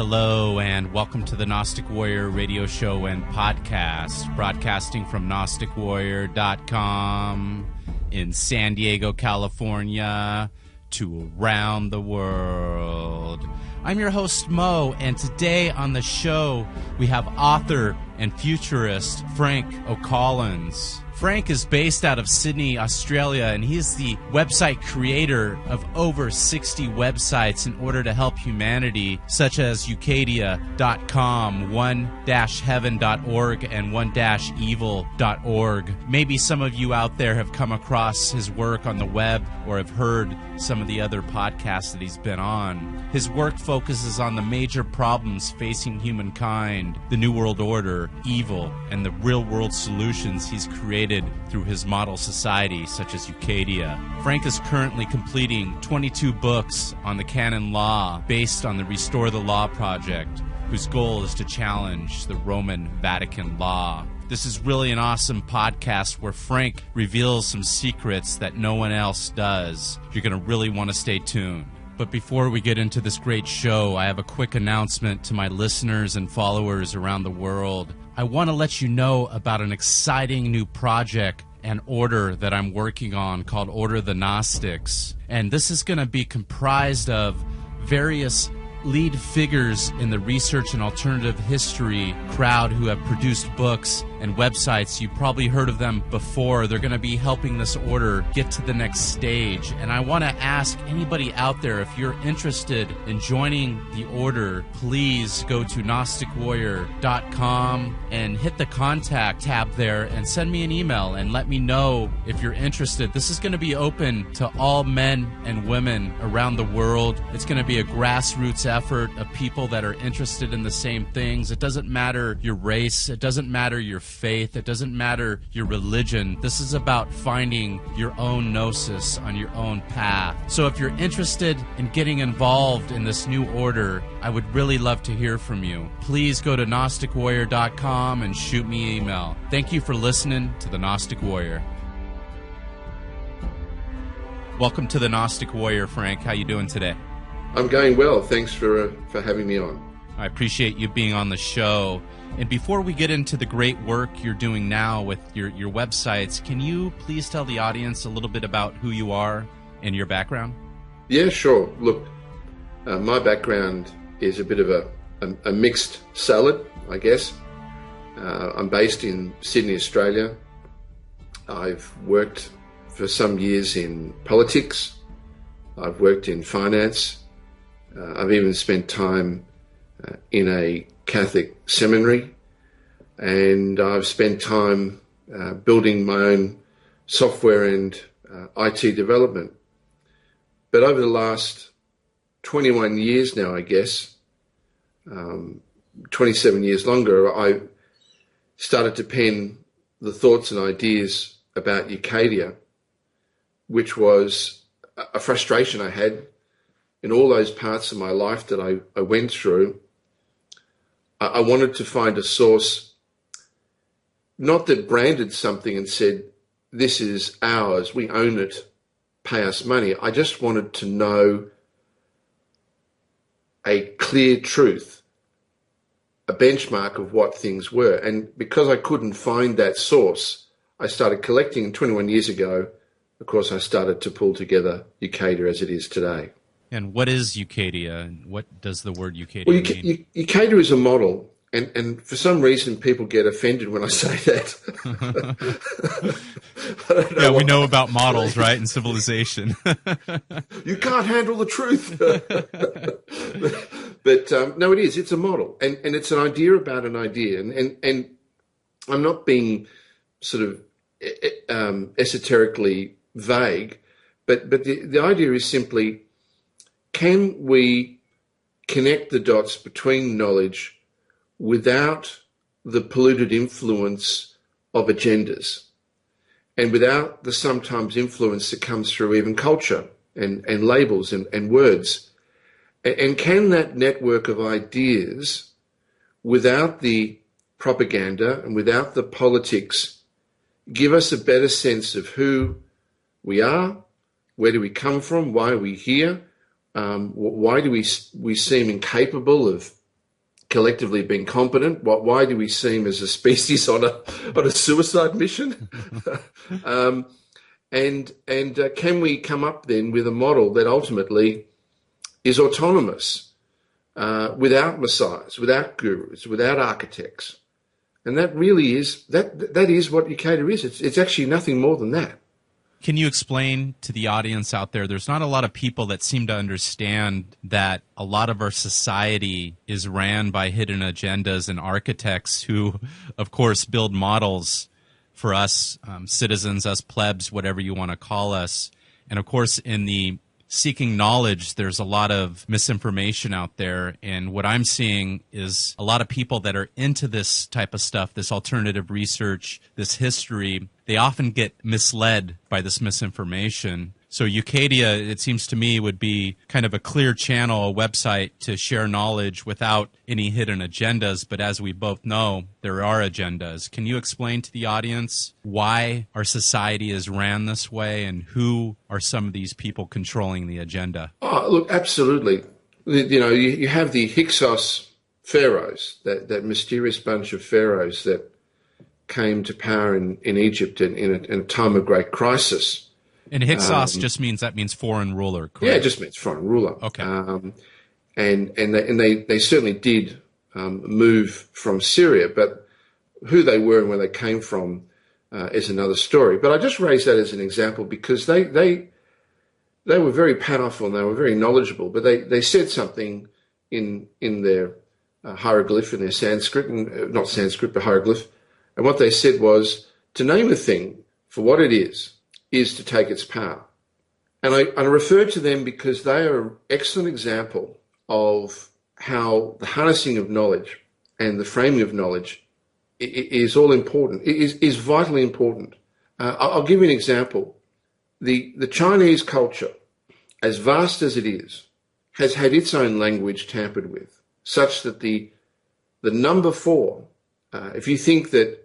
Hello, and welcome to the Gnostic Warrior radio show and podcast, broadcasting from GnosticWarrior.com in San Diego, California, to around the world. I'm your host, Mo, and today on the show, we have author and futurist Frank O'Collins. Frank is based out of Sydney, Australia, and he is the website creator of over 60 websites in order to help humanity, such as Ucadia.com, one-heaven.org, and one-evil.org. Maybe some of you out there have come across his work on the web or have heard some of the other podcasts that he's been on. His work focuses on the major problems facing humankind, the New World Order, evil, and the real-world solutions he's created through his model society, such as Ucadia. Frank is currently completing 22 books on the canon law based on the Restore the Law project, whose goal is to challenge the Roman Vatican law. This is really an awesome podcast where Frank reveals some secrets that no one else does. You're going to really want to stay tuned. But before we get into this great show, I have a quick announcement to my listeners and followers around the world. I want to let you know about an exciting new project and order that I'm working on called Order the Gnostics. And this is going to be comprised of various lead figures in the research and alternative history crowd who have produced books and websites. You've probably heard of them before. They're going to be helping this order get to the next stage. And I want to ask anybody out there, if you're interested in joining the order, please go to GnosticWarrior.com and hit the contact tab there and send me an email and let me know if you're interested. This is going to be open to all men and women around the world. It's going to be a grassroots effort of people that are interested in the same things. It doesn't matter your race. It doesn't matter your faith. It doesn't matter your religion. This is about finding your own gnosis on your own path. So if you're interested in getting involved in this new order, I would really love to hear from you. Please go to GnosticWarrior.com and shoot me an email. Thank you for listening to The Gnostic Warrior. Welcome to The Gnostic Warrior, Frank. How you doing today? I'm going well. Thanks for having me on. I appreciate you being on the show. And before we get into the great work you're doing now with your websites, can you please tell the audience a little bit about who you are and your background? Yeah, sure. Look, my background is a bit of a mixed salad, I guess. I'm based in Sydney, Australia. I've worked for some years in politics. I've worked in finance. I've even spent time in a Catholic seminary, and I've spent time building my own software and IT development. But over the last 21 years now, I guess, 27 years longer, I started to pen the thoughts and ideas about Ucadia, which was a frustration I had in all those parts of my life that I went through. I wanted to find a source, not that branded something and said, this is ours, we own it, pay us money. I just wanted to know a clear truth, a benchmark of what things were. And because I couldn't find that source, I started collecting. 21 years ago, of course, I started to pull together Ucadia as it is today. And what is Ucadia? What does the word Ucadia mean? Ucadia is a model, and for some reason people get offended when I say that. Yeah, we know about models, right, in civilization. You can't handle the truth. But no, it is. It's a model, and it's an idea about an idea. And I'm not being sort of esoterically vague, but the idea is simply, can we connect the dots between knowledge without the polluted influence of agendas and without the sometimes influence that comes through even culture and labels and words? And can that network of ideas, without the propaganda and without the politics, give us a better sense of who we are, where do we come from, why are we here, why do we seem incapable of collectively been competent? Why do we seem as a species on a suicide mission? And can we come up then with a model that ultimately is autonomous, without messiahs, without gurus, without architects? And that really is that is what Ukeda is. It's actually nothing more than that. Can you explain to the audience out there, there's not a lot of people that seem to understand that a lot of our society is ran by hidden agendas and architects who, of course, build models for us citizens, us plebs, whatever you want to call us. And, of course, in the seeking knowledge, there's a lot of misinformation out there. And what I'm seeing is a lot of people that are into this type of stuff, this alternative research, this history, they often get misled by this misinformation. So Ucadia, it seems to me, would be kind of a clear channel, a website to share knowledge without any hidden agendas. But as we both know, there are agendas. Can you explain to the audience why our society is ran this way and who are some of these people controlling the agenda? Oh, look, absolutely. You have the Hyksos pharaohs, that mysterious bunch of pharaohs that came to power in Egypt in a time of great crisis. And Hyksos just means foreign ruler, correct? Yeah, it just means foreign ruler. Okay. And they certainly did move from Syria, but who they were and where they came from is another story. But I just raise that as an example because they were very powerful and they were very knowledgeable, but they said something in their hieroglyph, in their Sanskrit, not Sanskrit, but hieroglyph. And what they said was, to name a thing for what it is to take its power. And I refer to them because they are an excellent example of how the harnessing of knowledge and the framing of knowledge is all important, is vitally important. I'll give you an example. The Chinese culture, as vast as it is, has had its own language tampered with, such that the number 4, if you think that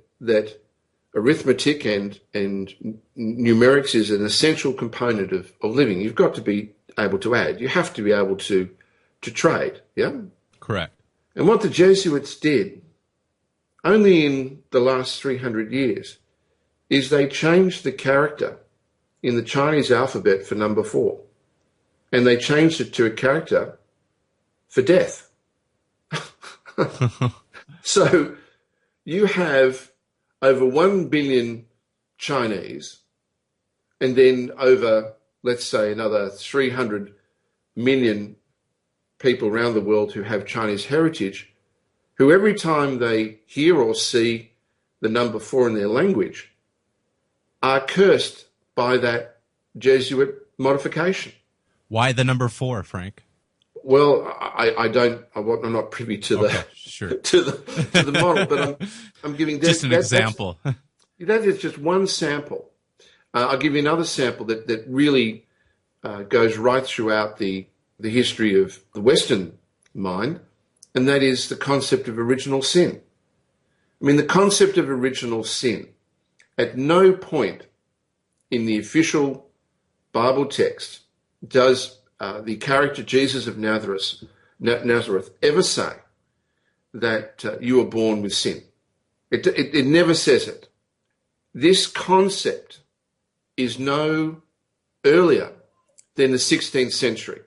arithmetic and numerics is an essential component of living, you've got to be able to add. You have to be able to trade, yeah? Correct. And what the Jesuits did, only in the last 300 years, is they changed the character in the Chinese alphabet for number 4. And they changed it to a character for death. So you have over 1 billion Chinese, and then over, let's say, another 300 million people around the world who have Chinese heritage, who every time they hear or see the number 4 in their language are cursed by that Jesuit modification. Why the number 4, Frank? Well, I'm not privy to the model, but I'm giving just an example. That is just one sample. I'll give you another sample that really goes right throughout the history of the Western mind, and that is the concept of original sin. I mean, the concept of original sin, at no point in the official Bible text does the character Jesus of Nazareth ever say that you were born with sin. It never says it. This concept is no earlier than the 16th century.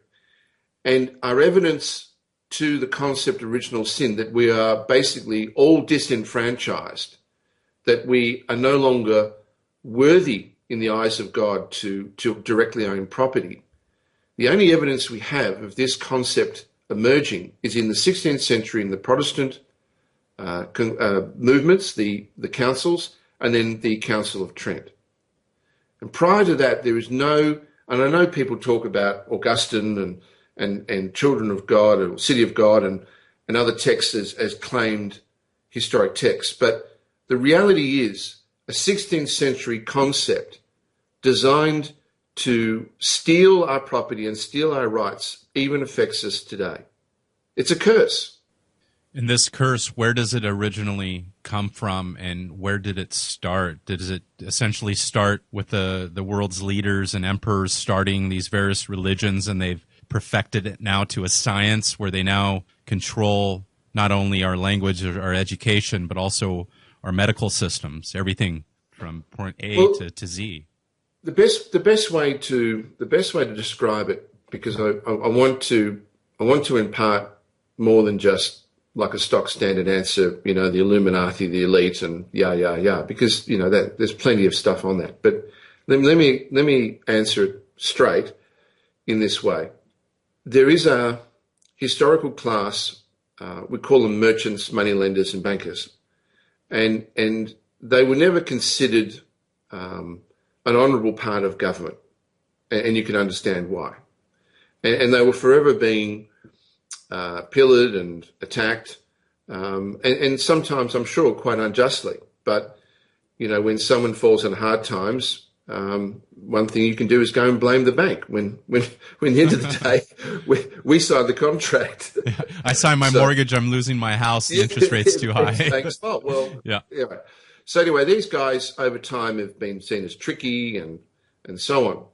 And our evidence to the concept of original sin, that we are basically all disenfranchised, that we are no longer worthy in the eyes of God to directly own property. The only evidence we have of this concept emerging is in the 16th century in the Protestant movements, the councils, and then the Council of Trent. And prior to that, there is no, and I know people talk about Augustine and Children of God or City of God and other texts as claimed historic texts, but the reality is a 16th century concept designed to steal our property and steal our rights even affects us today. It's a curse. And this curse, where does it originally come from, and where did it start? Does it essentially start with the world's leaders and emperors starting these various religions, and they've perfected it now to a science where they now control not only our language or our education, but also our medical systems, everything from point A to Z. The best way to describe it, because I want to impart more than just like a stock standard answer, the Illuminati, the elite, and because that there's plenty of stuff on that. But let me answer it straight in this way. There is a historical class, we call them merchants, moneylenders, and bankers, and they were never considered an honourable part of government, and you can understand why. And they were forever being pillared and attacked, and sometimes, I'm sure, quite unjustly. But, when someone falls on hard times, one thing you can do is go and blame the bank. When at the end of the day, we signed the contract. I signed my mortgage, I'm losing my house, the interest rate's too high. Thanks. Well, yeah. So anyway, these guys over time have been seen as tricky and so on.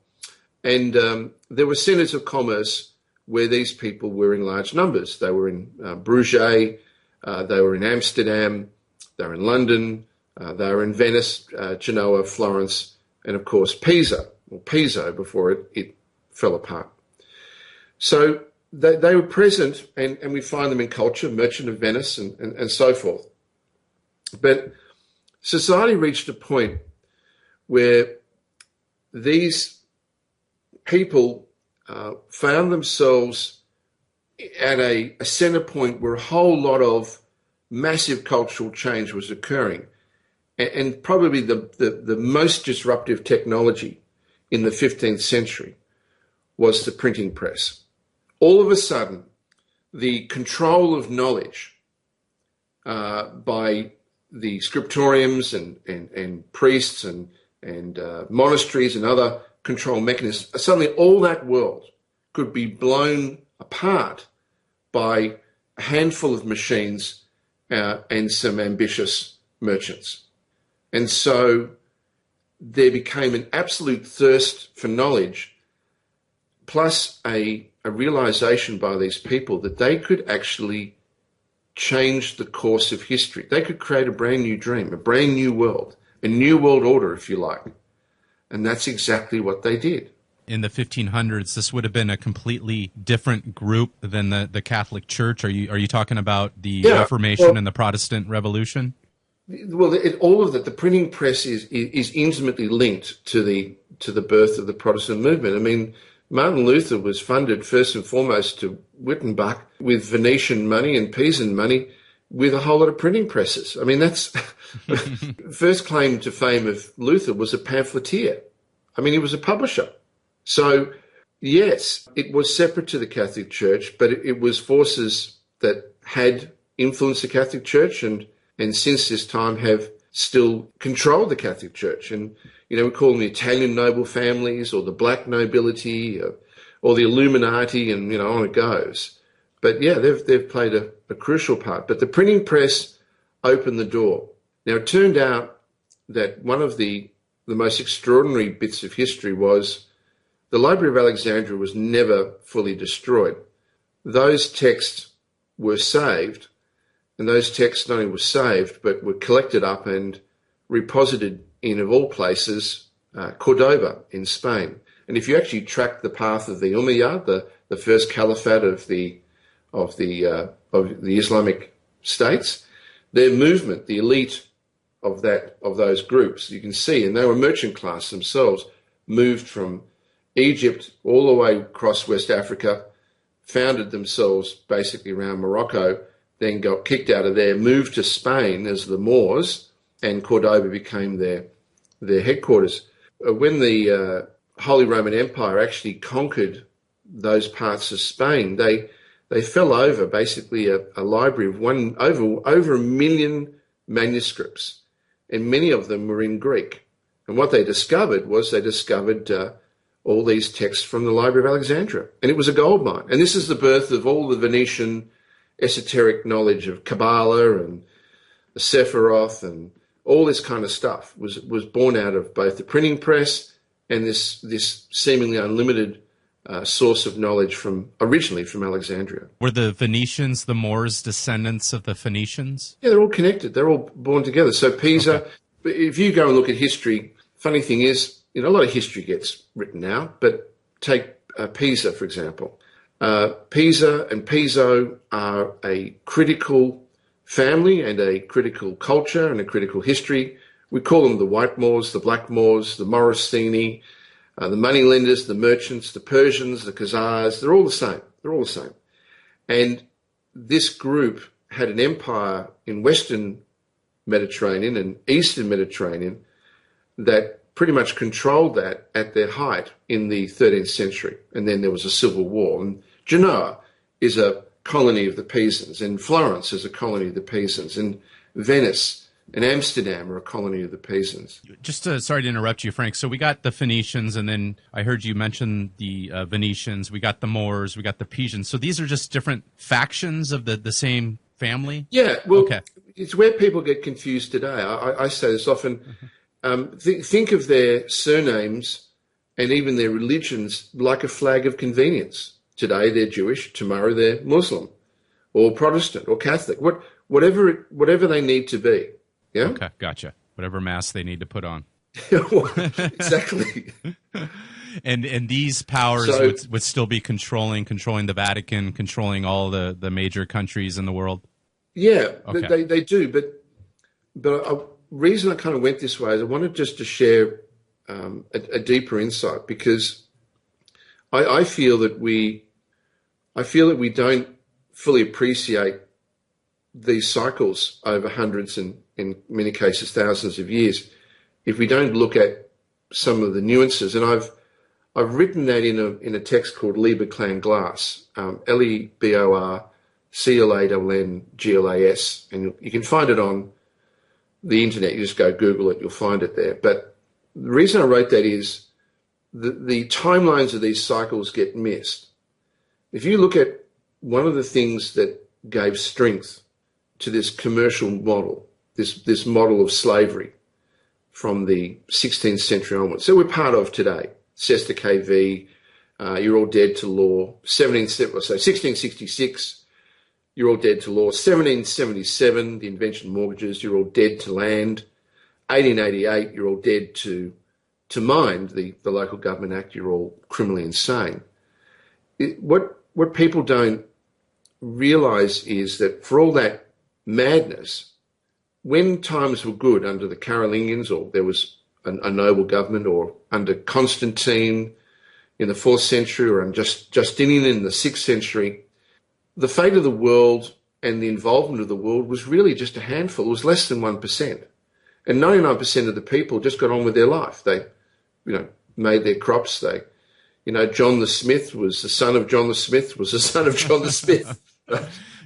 And there were centres of commerce where these people were in large numbers. They were in Bruges, they were in Amsterdam, they were in London, they were in Venice, Genoa, Florence, and of course Pisa, or Piso before it fell apart. So they were present, and we find them in culture, Merchant of Venice and so forth. But society reached a point where these people found themselves at a center point where a whole lot of massive cultural change was occurring. And probably the most disruptive technology in the 15th century was the printing press. All of a sudden, the control of knowledge by the scriptoriums and priests and monasteries and other control mechanisms, suddenly all that world could be blown apart by a handful of machines and some ambitious merchants. And so there became an absolute thirst for knowledge, plus a realization by these people that they could actually change the course of history. They could create a brand new dream, a brand new world, a new world order, if you like. And that's exactly what they did. In the 1500s, this would have been a completely different group than the Catholic Church. Are you talking about the Reformation and the Protestant Revolution? Well, all of that. The printing press is intimately linked to the birth of the Protestant movement. I mean, Martin Luther was funded first and foremost to Wittenbach with Venetian money and Pisan money, with a whole lot of printing presses. I mean, that's first claim to fame of Luther was a pamphleteer. I mean, he was a publisher. So, yes, it was separate to the Catholic Church, but it was forces that had influenced the Catholic Church and since this time have still controlled the Catholic Church. And, we call them the Italian noble families or the black nobility or the Illuminati, and, on it goes. But, yeah, they've played a crucial part. But the printing press opened the door. Now, it turned out that one of the most extraordinary bits of history was the Library of Alexandria was never fully destroyed. Those texts were saved, and those texts not only were saved, but were collected up and reposited in, of all places, Cordoba in Spain. And if you actually track the path of the Umayyad, the first caliphate of the Islamic states, their movement, the elite of those groups, you can see, and they were merchant class themselves, moved from Egypt all the way across West Africa, founded themselves basically around Morocco, then got kicked out of there, moved to Spain as the Moors, and Cordoba became their headquarters. When the Holy Roman Empire actually conquered those parts of Spain, they fell over basically a library of over 1 million manuscripts, and many of them were in Greek. And what they discovered was all these texts from the Library of Alexandria, and it was a gold mine. And this is the birth of all the Venetian esoteric knowledge of Kabbalah and the Sephiroth and all this kind of stuff was born out of both the printing press and this seemingly unlimited source of knowledge originally from Alexandria. Were the Venetians, the Moors, descendants of the Phoenicians? Yeah, they're all connected. They're all born together. So Pisa, if you go and look at history, funny thing is, a lot of history gets written now, but take Pisa, for example. Pisa and Piso are a critical family and a critical culture and a critical history. We call them the White Moors, the Black Moors, the Morosini, the moneylenders, the merchants, the Persians, the Khazars. They're all the same. They're all the same. And this group had an empire in Western Mediterranean and Eastern Mediterranean that pretty much controlled that at their height in the 13th century. And then there was a civil war. And Genoa is a colony of the Pisans, and Florence is a colony of the Pisans, and Venice and Amsterdam are a colony of the Pisans. Just sorry to interrupt you, Frank. So we got the Phoenicians, and then I heard you mention the Venetians. We got the Moors. We got the Pisans. So these are just different factions of the same family? Yeah, well, It's where people get confused today. I say this often. Think of their surnames and even their religions like a flag of convenience. Today they're Jewish, tomorrow they're Muslim or Protestant or Catholic, whatever they need to be. Yeah. Okay, gotcha. Whatever mask they need to put on. Exactly. And these powers would still be controlling the Vatican, controlling all the major countries in the world. Yeah, they do. But a reason I kind of went this way is I wanted just to share a deeper insight, because I feel that we don't fully appreciate these cycles over hundreds and in many cases thousands of years if we don't look at some of the nuances. And I've written that in a text called Liber Clan Glass, LEBORCLANGLAS, and you can find it on the internet. You just go Google it, you'll find it there. But the reason I wrote that is the timelines of these cycles get missed. If you look at one of the things that gave strength to this commercial model, this model of slavery from the 16th century onwards, that we're part of today, Cester KV, you're all dead to law, 1666, you're all dead to law, 1777, the invention of mortgages, you're all dead to land, 1888, you're all dead to mind, the Local Government Act, you're all criminally insane. What people don't realise is that for all that madness, when times were good under the Carolingians, or there was a noble government, or under Constantine in the 4th century, or under Justinian in the 6th century, the fate of the world and the involvement of the world was really just a handful. It was less than 1%. And 99% of the people just got on with their life. They, made their crops. They, John the Smith was the son of John the Smith, was the son of John the Smith.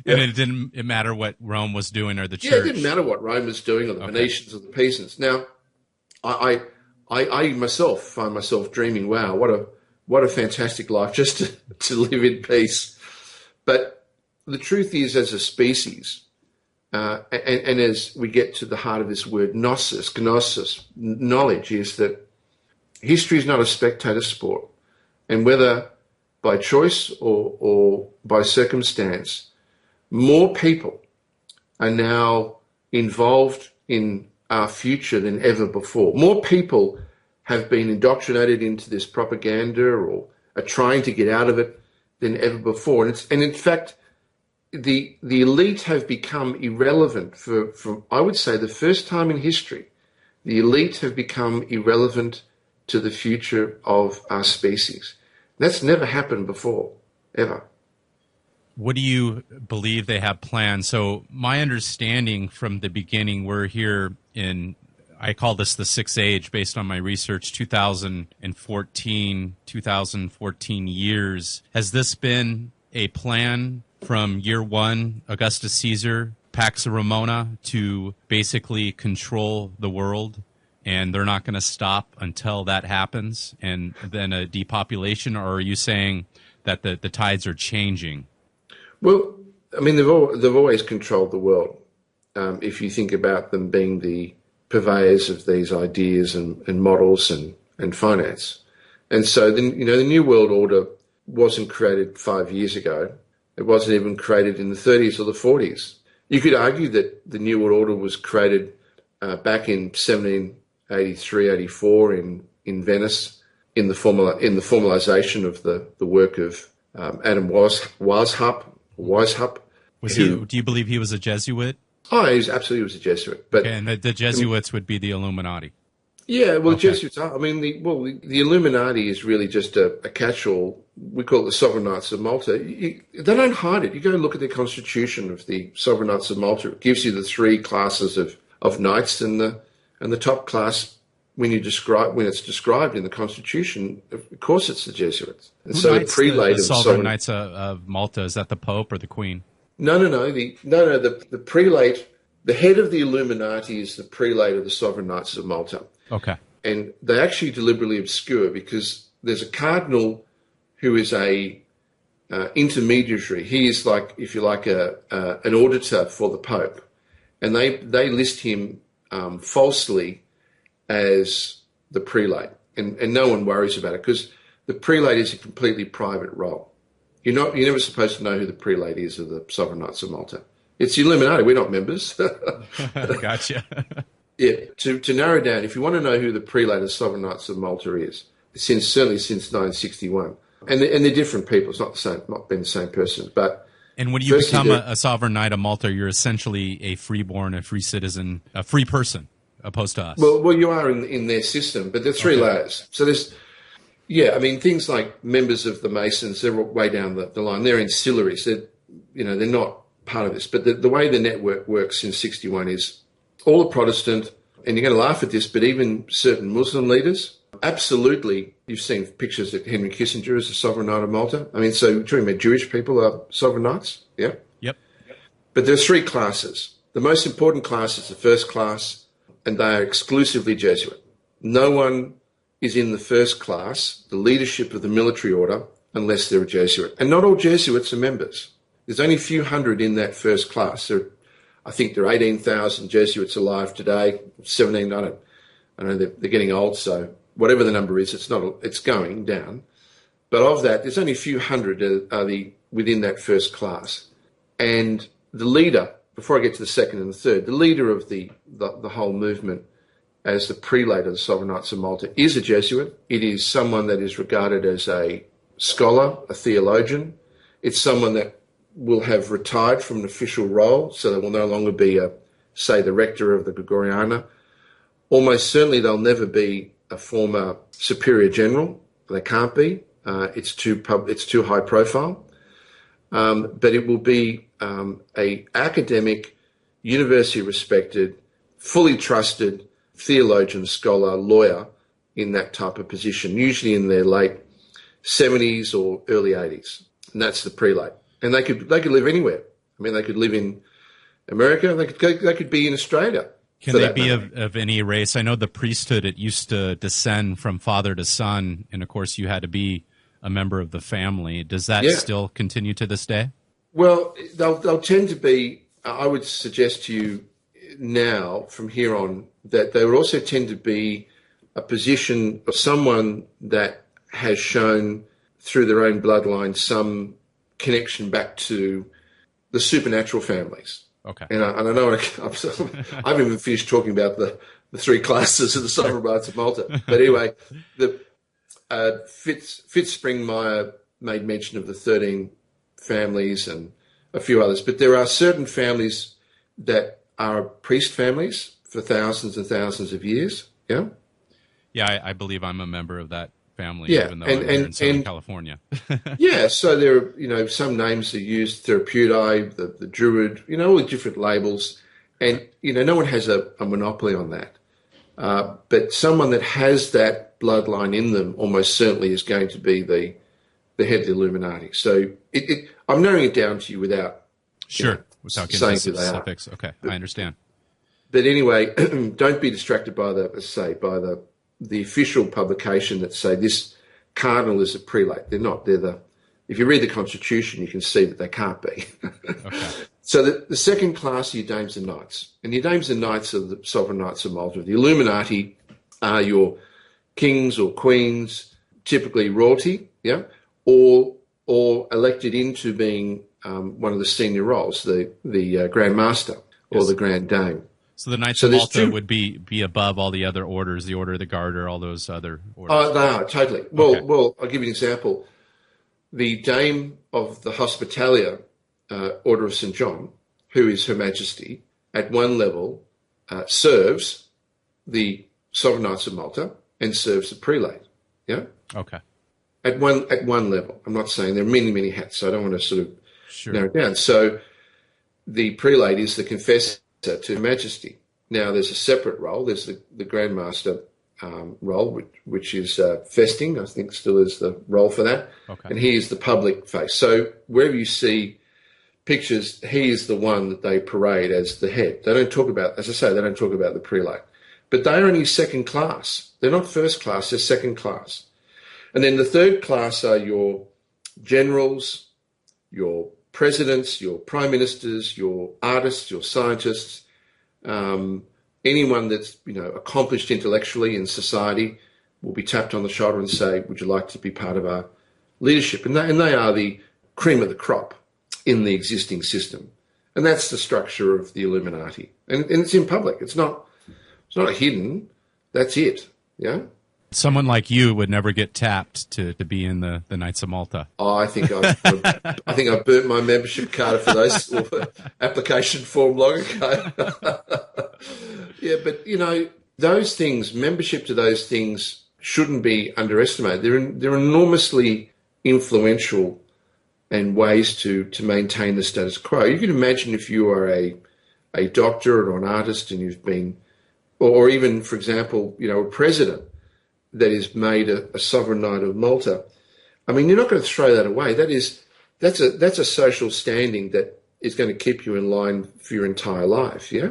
And it didn't matter what Rome was doing or the church. Yeah, it didn't matter what Rome was doing or the Venetians or the Pisans. Now, I myself find myself dreaming, wow, what a fantastic life just to live in peace. But the truth is, as a species, and as we get to the heart of this word, gnosis, knowledge, is that history is not a spectator sport. And whether by choice or by circumstance, more people are now involved in our future than ever before. More people have been indoctrinated into this propaganda or are trying to get out of it than ever before. And in fact, the elite have become irrelevant for I would say the first time in history. The elite have become irrelevant to the future of our species. That's never happened before, ever. What do you believe they have planned? So my understanding from the beginning, we're here in, I call this the Sixth Age based on my research, 2014 years. Has this been a plan from year one, Augustus Caesar, Pax Romana, to basically control the world? And they're not going to stop until that happens, and then a depopulation? Or are you saying that the tides are changing? Well, I mean, they've always controlled the world. If you think about them being the purveyors of these ideas and models and finance. And so then, the New World Order wasn't created 5 years ago. It wasn't even created in the 30s or the 40s. You could argue that the New World Order was created back in 1783, 84 in Venice, in the formalization of the work of Adam Weishaupt. Do you believe he was a Jesuit? Oh, he was a Jesuit. But okay, and the Jesuits would be the Illuminati. Yeah, well, okay. Jesuits are. I mean, the Illuminati is really just a catch-all. We call it the Sovereign Knights of Malta. They don't hide it. You go look at the constitution of the Sovereign Knights of Malta. It gives you the three classes of knights, and the top class, when it's described in the constitution, of course it's the Jesuits. And so the prelate the Sovereign Knights of Malta, is that the Pope or the Queen? No. The prelate, the head of the Illuminati is the prelate of the Sovereign Knights of Malta. Okay. And they actually deliberately obscure, because there's a cardinal who is a intermediary. He is like, if you like, an auditor for the Pope, and they list him falsely as the prelate, and no one worries about it, because the prelate is a completely private role. You're never supposed to know who the prelate is of the Sovereign Knights of Malta. It's the Illuminati. We're not members. Gotcha. Yeah, to narrow down, if you want to know who the prelate of the Sovereign Knights of Malta is, certainly since 1961, and they're different people. It's not been the same person. But and when you become a Sovereign Knight of Malta, you're essentially a freeborn, a free citizen, a free person, opposed to us. Well, you are in their system, but there are three layers. So there's, things like members of the Masons, they're way down the line. They're ancillaries. They're not part of this. But the way the network works since 61 is, all the Protestant, and you're going to laugh at this, but even certain Muslim leaders, absolutely, you've seen pictures of Henry Kissinger as a Sovereign Knight of Malta. I mean, so you're talking about Jewish people are Sovereign Knights, yeah? Yep. But there are three classes. The most important class is the first class, and they are exclusively Jesuit. No one is in the first class, the leadership of the military order, unless they're a Jesuit. And not all Jesuits are members. There's only a few hundred in that first class. I think there are 18,000 Jesuits alive today, 17, I know they're getting old, so whatever the number is, it's going down. But of that, there's only a few hundred within that first class. And the leader, before I get to the second and the third, the leader of the whole movement as the prelate of the Sovereign Knights of Malta is a Jesuit. It is someone that is regarded as a scholar, a theologian. It's someone that will have retired from an official role, so they will no longer be, the rector of the Gregoriana. Almost certainly they'll never be a former superior general. They can't be. It's too high profile. But it will be a academic, university respected, fully trusted theologian, scholar, lawyer in that type of position, usually in their late 70s or early 80s. And that's the prelate. And they could live anywhere. I mean, they could live in America. They could be in Australia. Can they be of any race? I know the priesthood, it used to descend from father to son, and of course you had to be a member of the family. Does that still continue to this day? Well, they'll tend to be. I would suggest to you now, from here on, that they would also tend to be a position of someone that has shown through their own bloodline some connection back to the supernatural families. Okay. And I know I haven't even finished talking about the three classes of the Sovereign Knights of Malta. But anyway, Fitz-Springmeier made mention of the 13 families and a few others. But there are certain families that are priest families for thousands and thousands of years. Yeah. Yeah, I believe I'm a member of that family, even though I'm here in Southern California. Yeah, so there are, some names are used, Therapeutae, the Druid, all the different labels. And, no one has a monopoly on that. But someone that has that bloodline in them almost certainly is going to be the head of the Illuminati. So I'm narrowing it down to you without without getting into specifics. Okay, I understand. But anyway, don't be distracted by the official publication that say this cardinal is a prelate. They're not. If you read the Constitution, you can see that they can't be. Okay. So the second class are your dames and knights. And your dames and knights are the Sovereign Knights of Malta. The Illuminati are your kings or queens, typically royalty, or elected into being one of the senior roles, the Grand Master or the Grand Dame. So the Knights of Malta would be above all the other orders, the Order of the Garter, all those other orders. Oh, they are, totally. Well, I'll give you an example. The Dame of the Hospitalia Order of St. John, who is Her Majesty, at one level serves the Sovereign Knights of Malta and serves the prelate. Yeah? Okay. At one level. I'm not saying there are many, many hats, so I don't want to sort of narrow it down. So the prelate is the confessor to Her Majesty. Now, there's a separate role. There's the Grand Master role, which is festing, I think still is the role for that. Okay. And he is the public face. So wherever you see pictures, he is the one that they parade as the head. They don't talk about, as I say, they don't talk about the prelate. But they're only second class. They're not first class, they're second class. And then the third class are your generals, your presidents, your prime ministers, your artists, your scientists, anyone that's accomplished intellectually in society will be tapped on the shoulder and say, "Would you like to be part of our leadership?" And they are the cream of the crop in the existing system, and that's the structure of the Illuminati. And it's in public. It's not hidden. That's it. Yeah. Someone like you would never get tapped to be in the Knights of Malta. Oh, I think I burnt my membership card for those application form long ago. Yeah, but those things, membership to those things shouldn't be underestimated. They're enormously influential and ways to maintain the status quo. You can imagine if you are a doctor or an artist and you've been, or even, for example, a president that is made a sovereign knight of Malta. I mean, you're not going to throw that away. That's a social standing that is going to keep you in line for your entire life, yeah?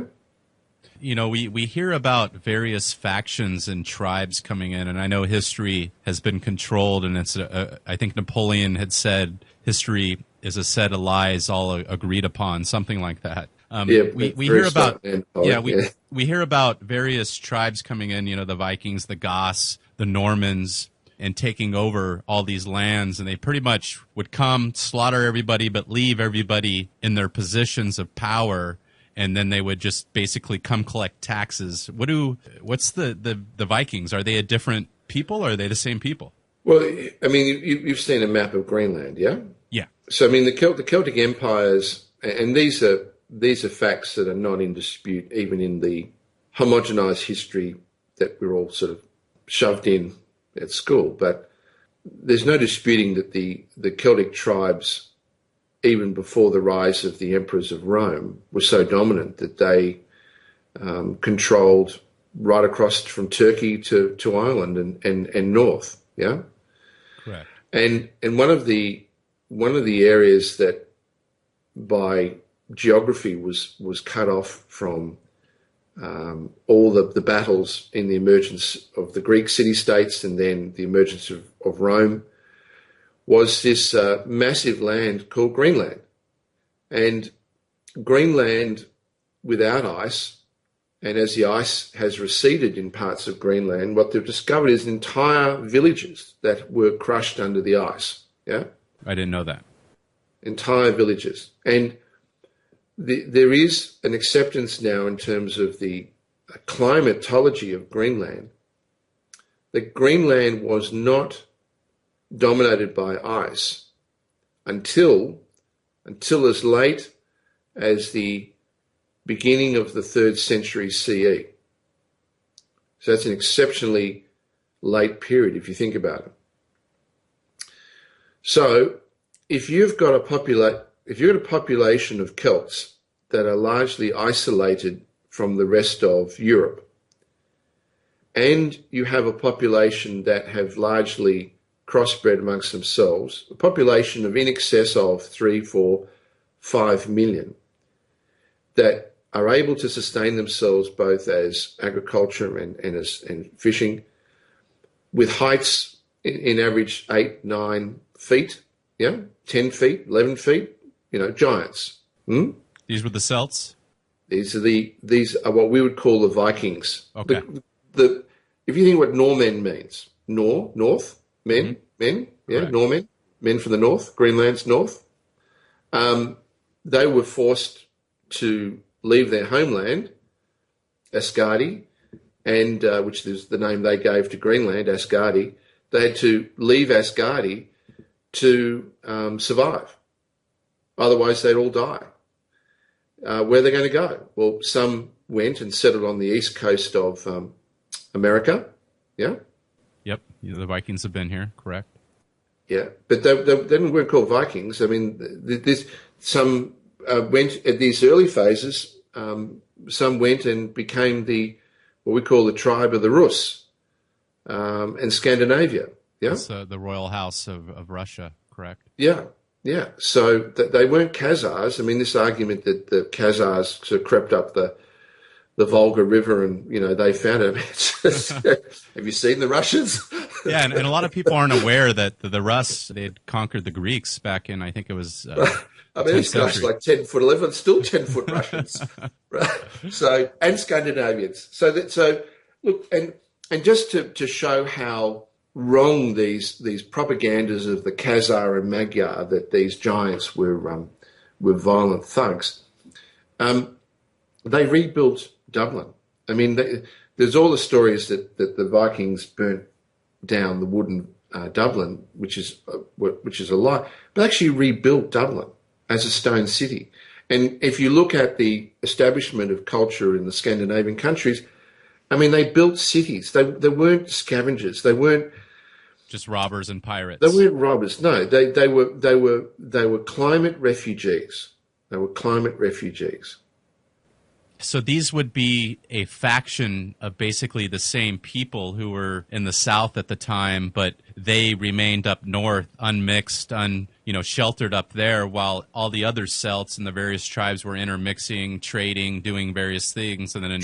We hear about various factions and tribes coming in, and I know history has been controlled, and I think Napoleon had said history is a set of lies all agreed upon, something like that. We hear about we hear about various tribes coming in, the Vikings, the Goths, the Normans, and taking over all these lands, and they pretty much would come, slaughter everybody, but leave everybody in their positions of power, and then they would just basically come collect taxes. What's the Vikings? Are they a different people, or are they the same people? Well, I mean, you've seen a map of Greenland, yeah? Yeah. So, I mean, the Celtic empires, and these are facts that are not in dispute, even in the homogenized history that we're all sort of shoved in at school. But there's no disputing that the Celtic tribes, even before the rise of the emperors of Rome, were so dominant that they controlled right across from Turkey to Ireland and north. Yeah, correct. And one of the areas that by geography was cut off from all the battles in the emergence of the Greek city-states and then the emergence of Rome was this massive land called Greenland. And Greenland without ice, and as the ice has receded in parts of Greenland, what they've discovered is entire villages that were crushed under the ice. Yeah? I didn't know that. Entire villages. And there is an acceptance now in terms of the climatology of Greenland, that Greenland was not dominated by ice until as late as the beginning of the 3rd century CE. So that's an exceptionally late period if you think about it. So if you've got a population of Celts that are largely isolated from the rest of Europe, and you have a population that have largely crossbred amongst themselves, a population of in excess of 3, 4, 5 million that are able to sustain themselves both as agriculture and fishing, with heights in average 8, 9 feet, 10 feet, 11 feet, giants. These were the Celts? These are what we would call the Vikings. Okay. If you think what Norman means, north, men, Correct. Norman, men from the north, Greenland's north. They were forced to leave their homeland, Asgardi, and which is the name they gave to Greenland, Asgardi. They had to leave Asgardi to survive. Otherwise, they'd all die. Where are they going to go? Well, some went and settled on the east coast of America. Yeah? Yep. The Vikings have been here, correct? Yeah. But they weren't called Vikings. I mean, some went at these early phases, some went and became what we call the tribe of the Rus and Scandinavia. Yeah. That's the royal house of Russia, correct? Yeah. Yeah, so they weren't Khazars. I mean, this argument that the Khazars sort of crept up the Volga River and, they found it. Have you seen the Russians? Yeah, and a lot of people aren't aware that the Rus, they had conquered the Greeks back in, I think it was I mean, these guys are like 10 foot 11, still 10 foot Russians. Right? So, and Scandinavians. So look, and just to show how wrong these propagandas of the Khazar and Magyar, that these giants were violent thugs. They rebuilt Dublin. I mean, there's all the stories that the Vikings burnt down the wooden Dublin, which is a lie, but actually rebuilt Dublin as a stone city. And if you look at the establishment of culture in the Scandinavian countries, I mean, they built cities. They weren't scavengers. They weren't just robbers and pirates. They weren't robbers. No, they were climate refugees. They were climate refugees. So these would be a faction of basically the same people who were in the South at the time, but they remained up north, unmixed, sheltered up there, while all the other Celts and the various tribes were intermixing, trading, doing various things, and then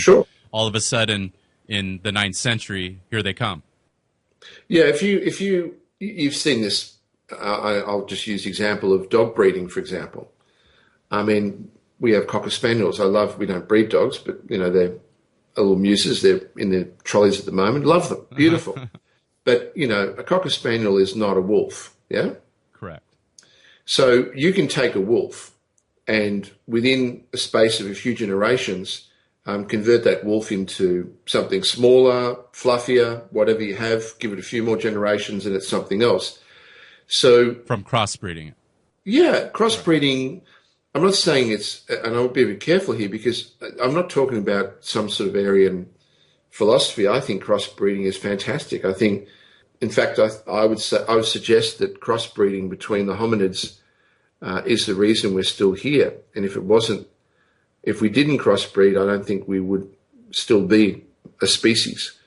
all of a sudden, in the 9th century, here they come. Yeah, if you've seen this, I'll just use the example of dog breeding, for example. I mean, we have Cocker Spaniels. We don't breed dogs, but, they're little muses. They're in their trolleys at the moment. Love them. Beautiful. But, a Cocker Spaniel is not a wolf, yeah? Correct. So you can take a wolf and within a space of a few generations, convert that wolf into something smaller, fluffier, whatever you have, give it a few more generations and it's something else. So from crossbreeding. Yeah, crossbreeding. I'm not saying and I'll be a bit careful here because I'm not talking about some sort of Aryan philosophy. I think crossbreeding is fantastic. I think, in fact, I would suggest that crossbreeding between the hominids is the reason we're still here. And if we didn't crossbreed, I don't think we would still be a species.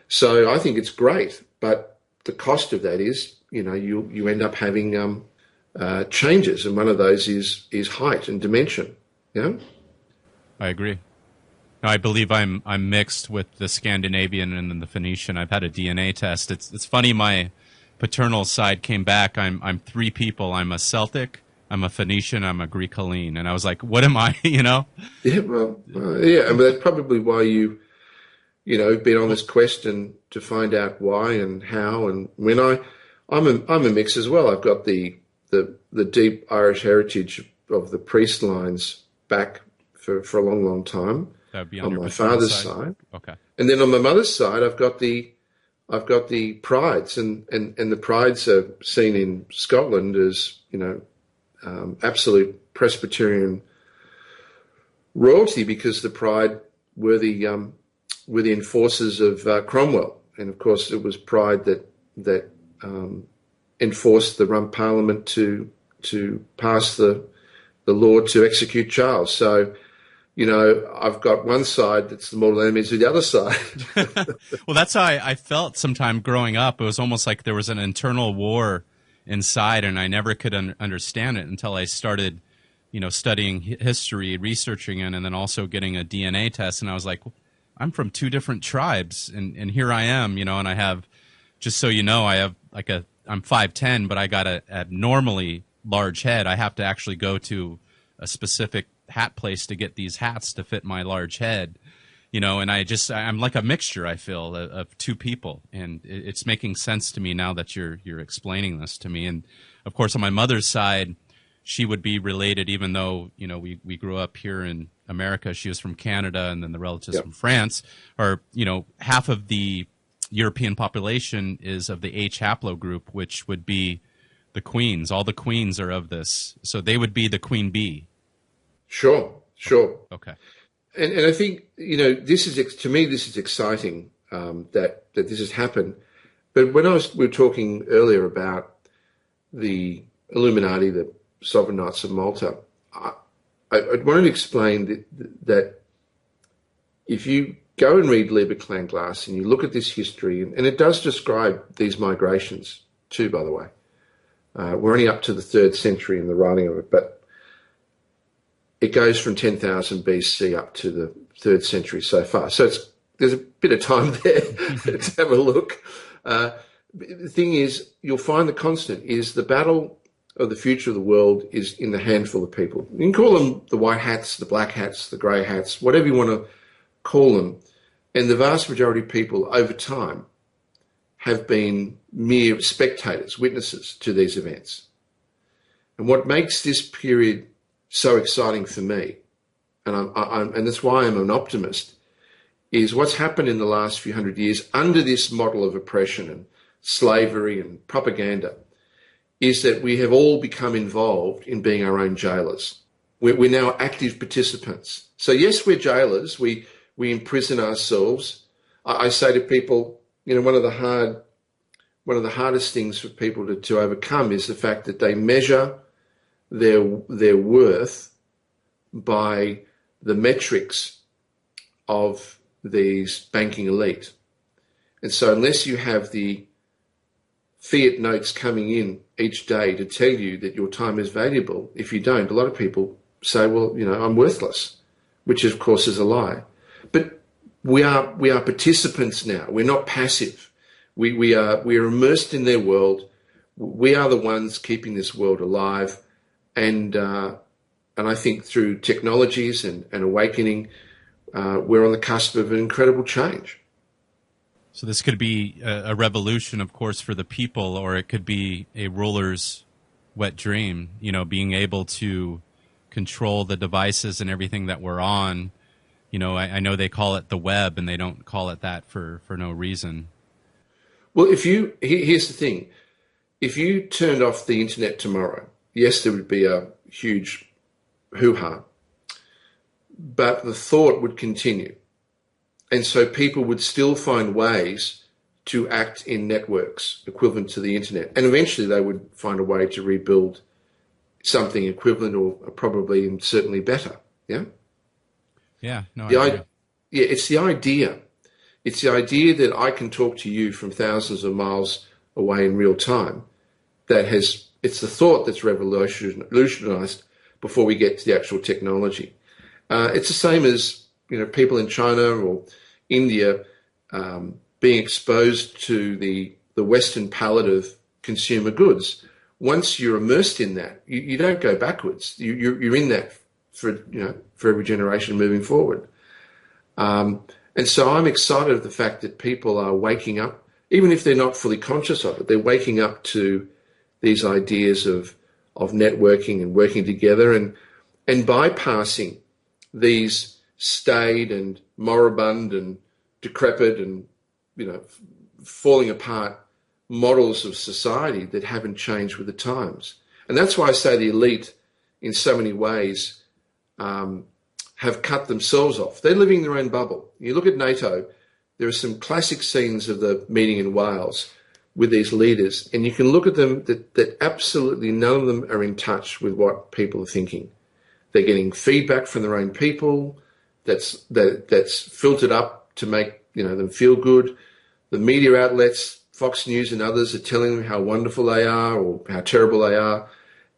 So I think it's great, but the cost of that is, you end up having changes, and one of those is height and dimension. Yeah, I agree. No, I believe I'm mixed with the Scandinavian and then the Phoenician. I've had a DNA test. It's funny. My paternal side came back. I'm three people. I'm a Celtic, I'm a Phoenician, I'm a Greek Hellene, and I was like, what am I? Yeah, well, yeah. I mean, that's probably why you've been on this quest and to find out why and how. And when I'm a mix as well. I've got the deep Irish heritage of the priest lines back for a long, long time. That would be on my father's side. Okay. And then on my mother's side, I've got the prides, and the prides are seen in Scotland as absolute Presbyterian royalty because the pride were the enforcers of Cromwell, and of course it was pride that enforced the Rump Parliament to pass the law to execute Charles. So, I've got one side that's the mortal enemies of the other side. Well, that's how I felt sometime growing up. It was almost like there was an internal war inside, and I never could understand it until I started, studying history, researching it, and then also getting a DNA test. And I was like, I'm from two different tribes, and here I am, and I have, just so you know, I'm 5'10", but I got a abnormally large head. I have to actually go to a specific hat place to get these hats to fit my large head. And I'm like a mixture, I feel, of two people. And it's making sense to me now that you're explaining this to me. And of course, on my mother's side, she would be related, even though, we grew up here in America. She was from Canada, and then the relatives from France. Or, half of the European population is of the H haplogroup, which would be the queens. All the queens are of this. So they would be the queen bee. Sure. Okay. And I think, this is exciting that this has happened. But when we were talking earlier about the Illuminati, the Sovereign Knights of Malta, I wanted to explain that if you go and read Liber Kleinglass and you look at this history, and it does describe these migrations too, by the way. We're only up to the 3rd century in the writing of it, but it goes from 10,000 BC up to the 3rd century so far. So there's a bit of time there to have a look. The thing is, you'll find the constant is the battle of the future of the world is in the handful of people. You can call them the white hats, the black hats, the grey hats, whatever you want to call them. And the vast majority of people over time have been mere spectators, witnesses to these events. And what makes this period so exciting for me, and that's why I'm an optimist, is what's happened in the last few hundred years under this model of oppression and slavery and propaganda is that we have all become involved in being our own jailers. We're now active participants. So yes, we're jailers. We imprison ourselves. I say to people, one of the hardest things for people to overcome is the fact that they measure their worth by the metrics of these banking elite. And so unless you have the fiat notes coming in each day to tell you that your time is valuable, if you don't, a lot of people say, well, I'm worthless, which of course is a lie. But we are participants now. We're not passive. We are immersed in their world. We are the ones keeping this world alive. And I think through technologies and awakening, we're on the cusp of an incredible change. So this could be a revolution, of course, for the people, or it could be a ruler's wet dream, being able to control the devices and everything that we're on. I know they call it the web, and they don't call it that for no reason. Well, here's the thing. If you turned off the internet tomorrow, yes, there would be a huge hoo-ha, but the thought would continue. And so people would still find ways to act in networks equivalent to the internet. And eventually they would find a way to rebuild something equivalent or probably and certainly better. Yeah? Yeah. No, it's the idea. It's the idea that I can talk to you from thousands of miles away in real time it's the thought that's revolutionized before we get to the actual technology. It's the same as, people in China or India being exposed to the Western palette of consumer goods. Once you're immersed in that, you don't go backwards. You're in that for every generation moving forward. And so I'm excited at the fact that people are waking up, even if they're not fully conscious of it, they're waking up to these ideas of networking and working together and bypassing these staid and moribund and decrepit and, falling apart models of society that haven't changed with the times. And that's why I say the elite, in so many ways, have cut themselves off. They're living in their own bubble. You look at NATO, there are some classic scenes of the meeting in Wales with these leaders, and you can look at them that absolutely none of them are in touch with what people are thinking. They're getting feedback from their own people that's filtered up to make them feel good. The media outlets, Fox News and others, are telling them how wonderful they are or how terrible they are,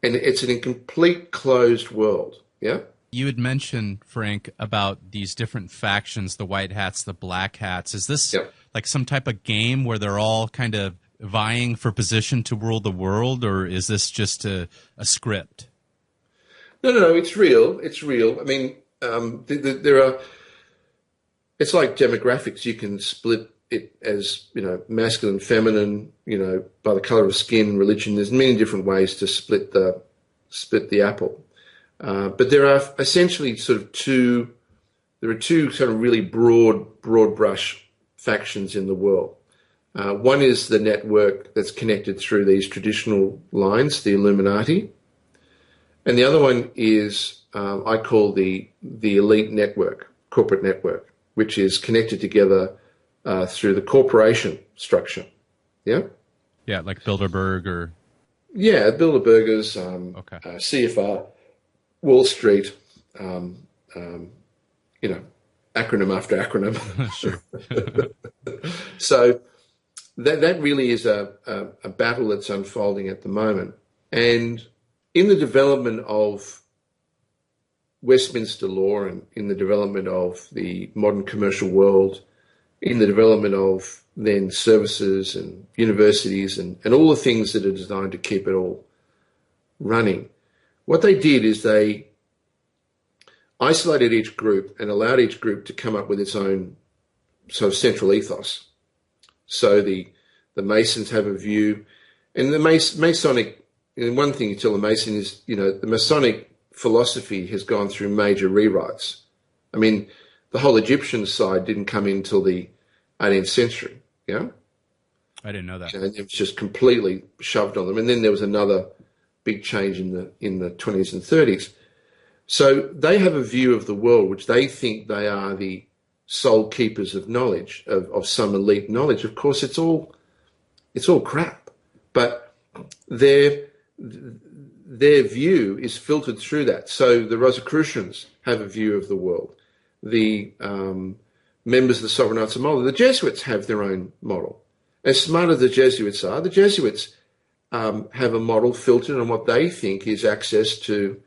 and it's in a complete closed world. Yeah. You had mentioned, Frank, about these different factions, the white hats, the black hats. Is this like some type of game where they're all kind of vying for position to rule the world, or is this just a script? No, it's real. It's real. I mean, there are it's like demographics. You can split it as, masculine, feminine, by the color of skin, religion. There's many different ways to split the apple. But there are essentially two sort of really broad brush factions in the world. One is the network that's connected through these traditional lines, the Illuminati. And the other one is, I call the elite network, corporate network, which is connected together through the corporation structure. Yeah? Yeah, like Bilderberg or... Yeah, Bilderbergers, CFR, Wall Street, acronym after acronym. Sure. So that really is a battle that's unfolding at the moment. And in the development of Westminster law and in the development of the modern commercial world, in the development of then services and universities and all the things that are designed to keep it all running, what they did is they isolated each group and allowed each group to come up with its own sort of central ethos. So the Masons have a view, and the Masonic, and one thing you tell the Mason is, the Masonic philosophy has gone through major rewrites. I mean, the whole Egyptian side didn't come in until the 18th century, yeah? I didn't know that. And it was just completely shoved on them. And then there was another big change in the 20s and 30s. So they have a view of the world which they think they are the sole keepers of knowledge, of some elite knowledge. Of course, it's all crap. But their view is filtered through that. So the Rosicrucians have a view of the world. The members of the Sovereign Knights of Malta, the Jesuits have their own model. As smart as the Jesuits are, the Jesuits have a model filtered on what they think is access to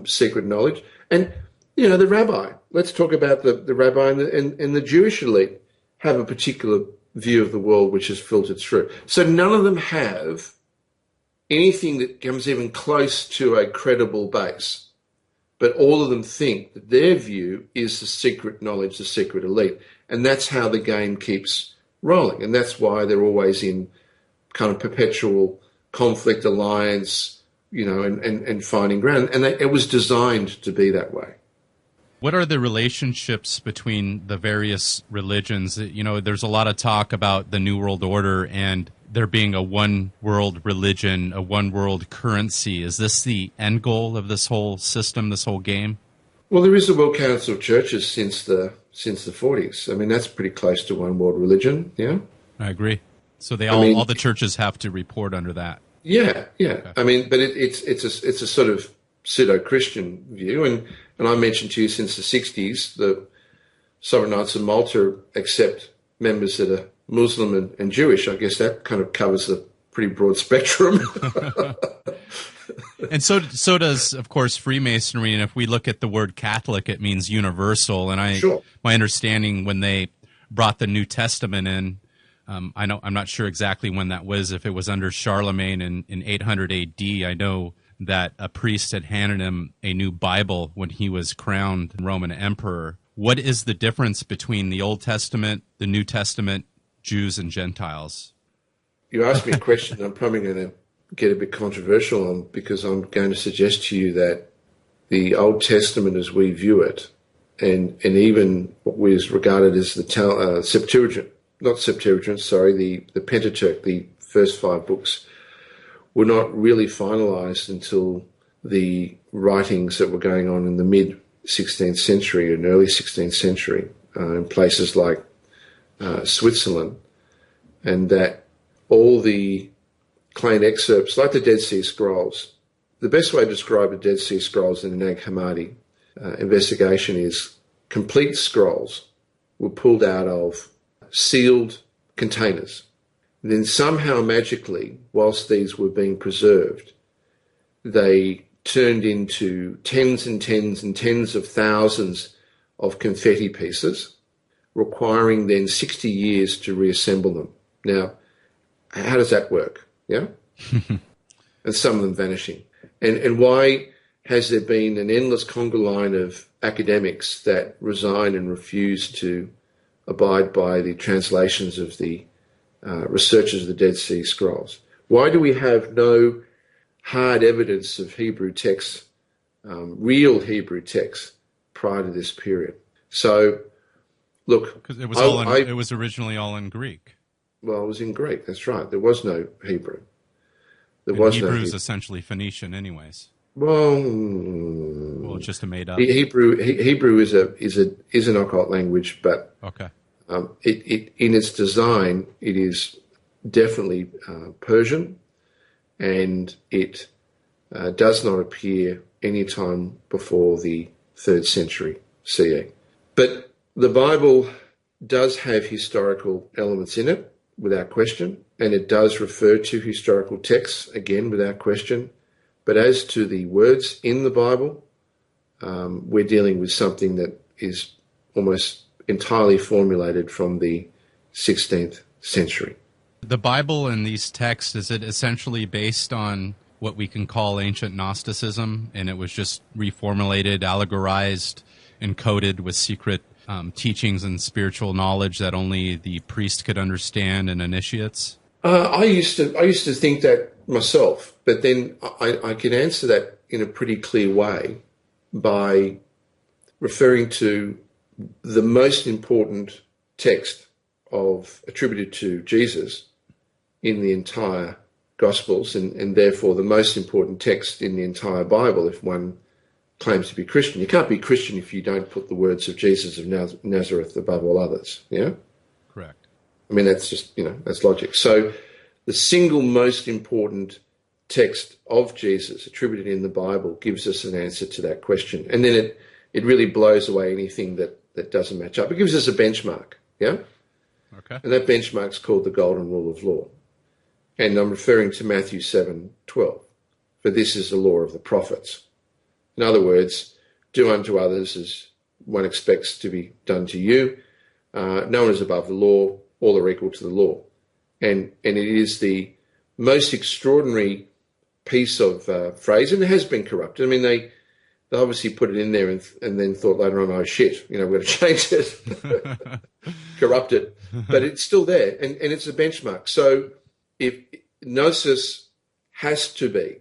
secret knowledge. And, the rabbi, let's talk about the rabbi and the Jewish elite have a particular view of the world which is filtered through. So none of them have anything that comes even close to a credible base. But all of them think that their view is the secret knowledge, the secret elite. And that's how the game keeps rolling. And that's why they're always in kind of perpetual conflict, alliance, and finding ground. And it was designed to be that way. What are the relationships between the various religions? There's a lot of talk about the New World Order and there being a one world religion, a one world currency. Is this the end goal of this whole system, this whole game? Well, there is the World Council of Churches since the 40s. I mean, that's pretty close to one world religion, yeah? I agree. So all the churches have to report under that. Yeah. Okay. I mean, but it's a sort of pseudo-Christian view. And I mentioned to you since the 60s, the Sovereign Knights of Malta accept members that are Muslim and Jewish. I guess that kind of covers the pretty broad spectrum. And so does, of course, Freemasonry. And if we look at the word Catholic, it means universal. And Sure. My understanding when they brought the New Testament in, I'm not sure exactly when that was, if it was under Charlemagne in 800 AD. I know that a priest had handed him a new Bible when he was crowned Roman emperor. What is the difference between the Old Testament, the New Testament, Jews and Gentiles? You asked me a question I'm probably going to get a bit controversial on, because I'm going to suggest to you that the Old Testament as we view it, and even what was regarded as the Septuagint, the Pentateuch, the first 5 books, were not really finalized until the writings that were going on in the mid-16th century and early 16th century in places like Switzerland, and that all the plain excerpts, like the Dead Sea Scrolls, the best way to describe the Dead Sea Scrolls in the Nag Hammadi investigation is complete scrolls were pulled out of sealed containers. Then somehow magically, whilst these were being preserved, they turned into tens and tens and tens of thousands of confetti pieces, requiring then 60 years to reassemble them. Now, how does that work? Yeah? And some of them vanishing. And why has there been an endless conga line of academics that resign and refuse to abide by the translations of the researchers of the Dead Sea Scrolls? Why do we have no hard evidence of Hebrew texts, real Hebrew texts, prior to this period? So, look, because it was it was originally all in Greek. Well, it was in Greek. That's right. There was no Hebrew. Hebrew is essentially Phoenician, anyways. Well, it's just a made up. Hebrew is an occult language, but okay. It in its design, it is definitely Persian, and it does not appear any time before the 3rd century CE. But the Bible does have historical elements in it, without question, and it does refer to historical texts, again, without question. But as to the words in the Bible, we're dealing with something that is almost entirely formulated from the 16th century. The Bible and these texts, is it essentially based on what we can call ancient Gnosticism, and it was just reformulated, allegorized, encoded with secret teachings and spiritual knowledge that only the priest could understand and initiates? I used to think that myself, but then I could answer that in a pretty clear way by referring to the most important text attributed to Jesus in the entire Gospels, and therefore the most important text in the entire Bible if one claims to be Christian. You can't be Christian if you don't put the words of Jesus of Nazareth above all others, yeah? Correct. I mean, that's just, that's logic. So the single most important text of Jesus attributed in the Bible gives us an answer to that question. And then it really blows away anything that doesn't match up. It gives us a benchmark, yeah? Okay. And that benchmark's called the Golden Rule of Law. And I'm referring to Matthew 7:12. For this is the law of the prophets. In other words, do unto others as one expects to be done to you. No one is above the law. All are equal to the law. And it is the most extraordinary piece of phrase, and it has been corrupted. I mean, they obviously put it in there and then thought later on, oh shit, we've got to change it, corrupt it. But it's still there, and it's a benchmark. So if gnosis has to be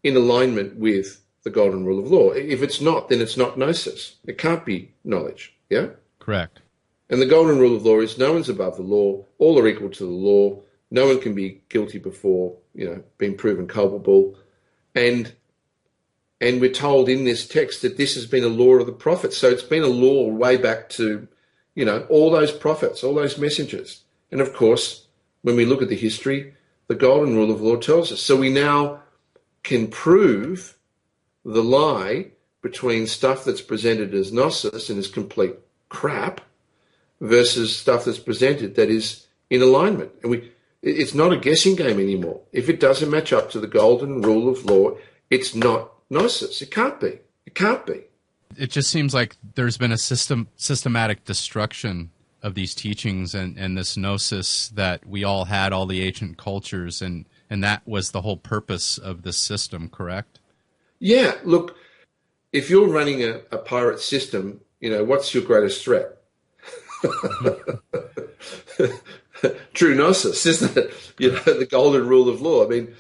in alignment with the Golden Rule of Law. If it's not, then it's not gnosis. It can't be knowledge, yeah? Correct. And the Golden Rule of Law is no one's above the law, all are equal to the law, no one can be guilty before, being proven culpable. And we're told in this text that this has been a law of the prophets. So it's been a law way back to, all those prophets, all those messengers. And of course, when we look at the history, the Golden Rule of Law tells us. So we now can prove the lie between stuff that's presented as gnosis and is complete crap versus stuff that's presented that is in alignment. And it's not a guessing game anymore. If it doesn't match up to the Golden Rule of Law, it's not gnosis. It can't be. It can't be. It just seems like there's been a systematic destruction of these teachings and this gnosis that we all had, all the ancient cultures, and that was the whole purpose of this system, correct? Yeah, look, if you're running a pirate system, what's your greatest threat? True gnosis, isn't it? The Golden Rule of Law. I mean,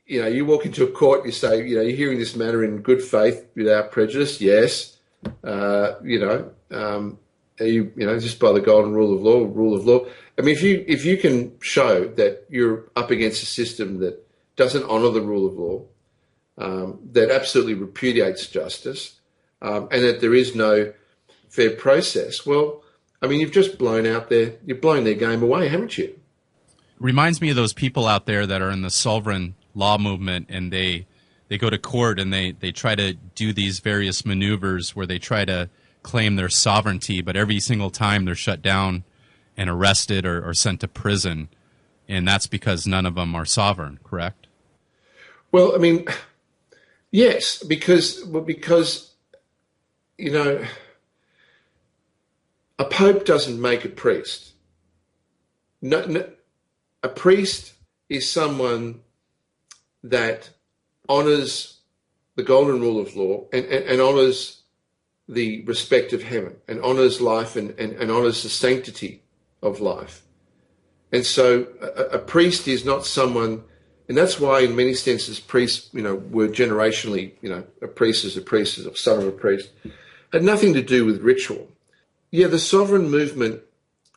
you walk into a court, you say, you're hearing this matter in good faith without prejudice. Yes. Just by the Golden Rule of Law. I mean, if you can show that you're up against a system that doesn't honour the rule of law, that absolutely repudiates justice, and that there is no fair process, well, I mean, you've just blown their game away, haven't you? Reminds me of those people out there that are in the sovereign law movement, and they go to court and they try to do these various maneuvers where they try to claim their sovereignty, but every single time they're shut down and arrested or sent to prison, and that's because none of them are sovereign, correct? Well, I mean, yes, because a pope doesn't make a priest. No, a priest is someone that honours the golden rule of law and honours the respect of heaven and honours life and honours the sanctity of life. And so a priest is not someone, and that's why in many senses priests, were generationally, a priest is a priest, is a son of a priest, had nothing to do with ritual. Yeah, the sovereign movement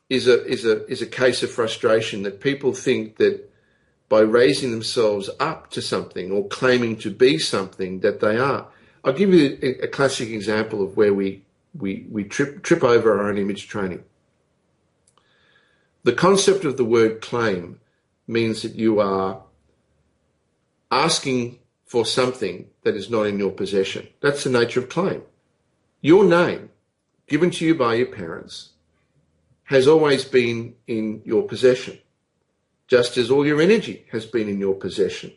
is a case of frustration that people think that by raising themselves up to something or claiming to be something that they are. I'll give you a classic example of where we trip over our own image training. The concept of the word claim means that you are asking for something that is not in your possession. That's the nature of claim. Your name, given to you by your parents, has always been in your possession, just as all your energy has been in your possession.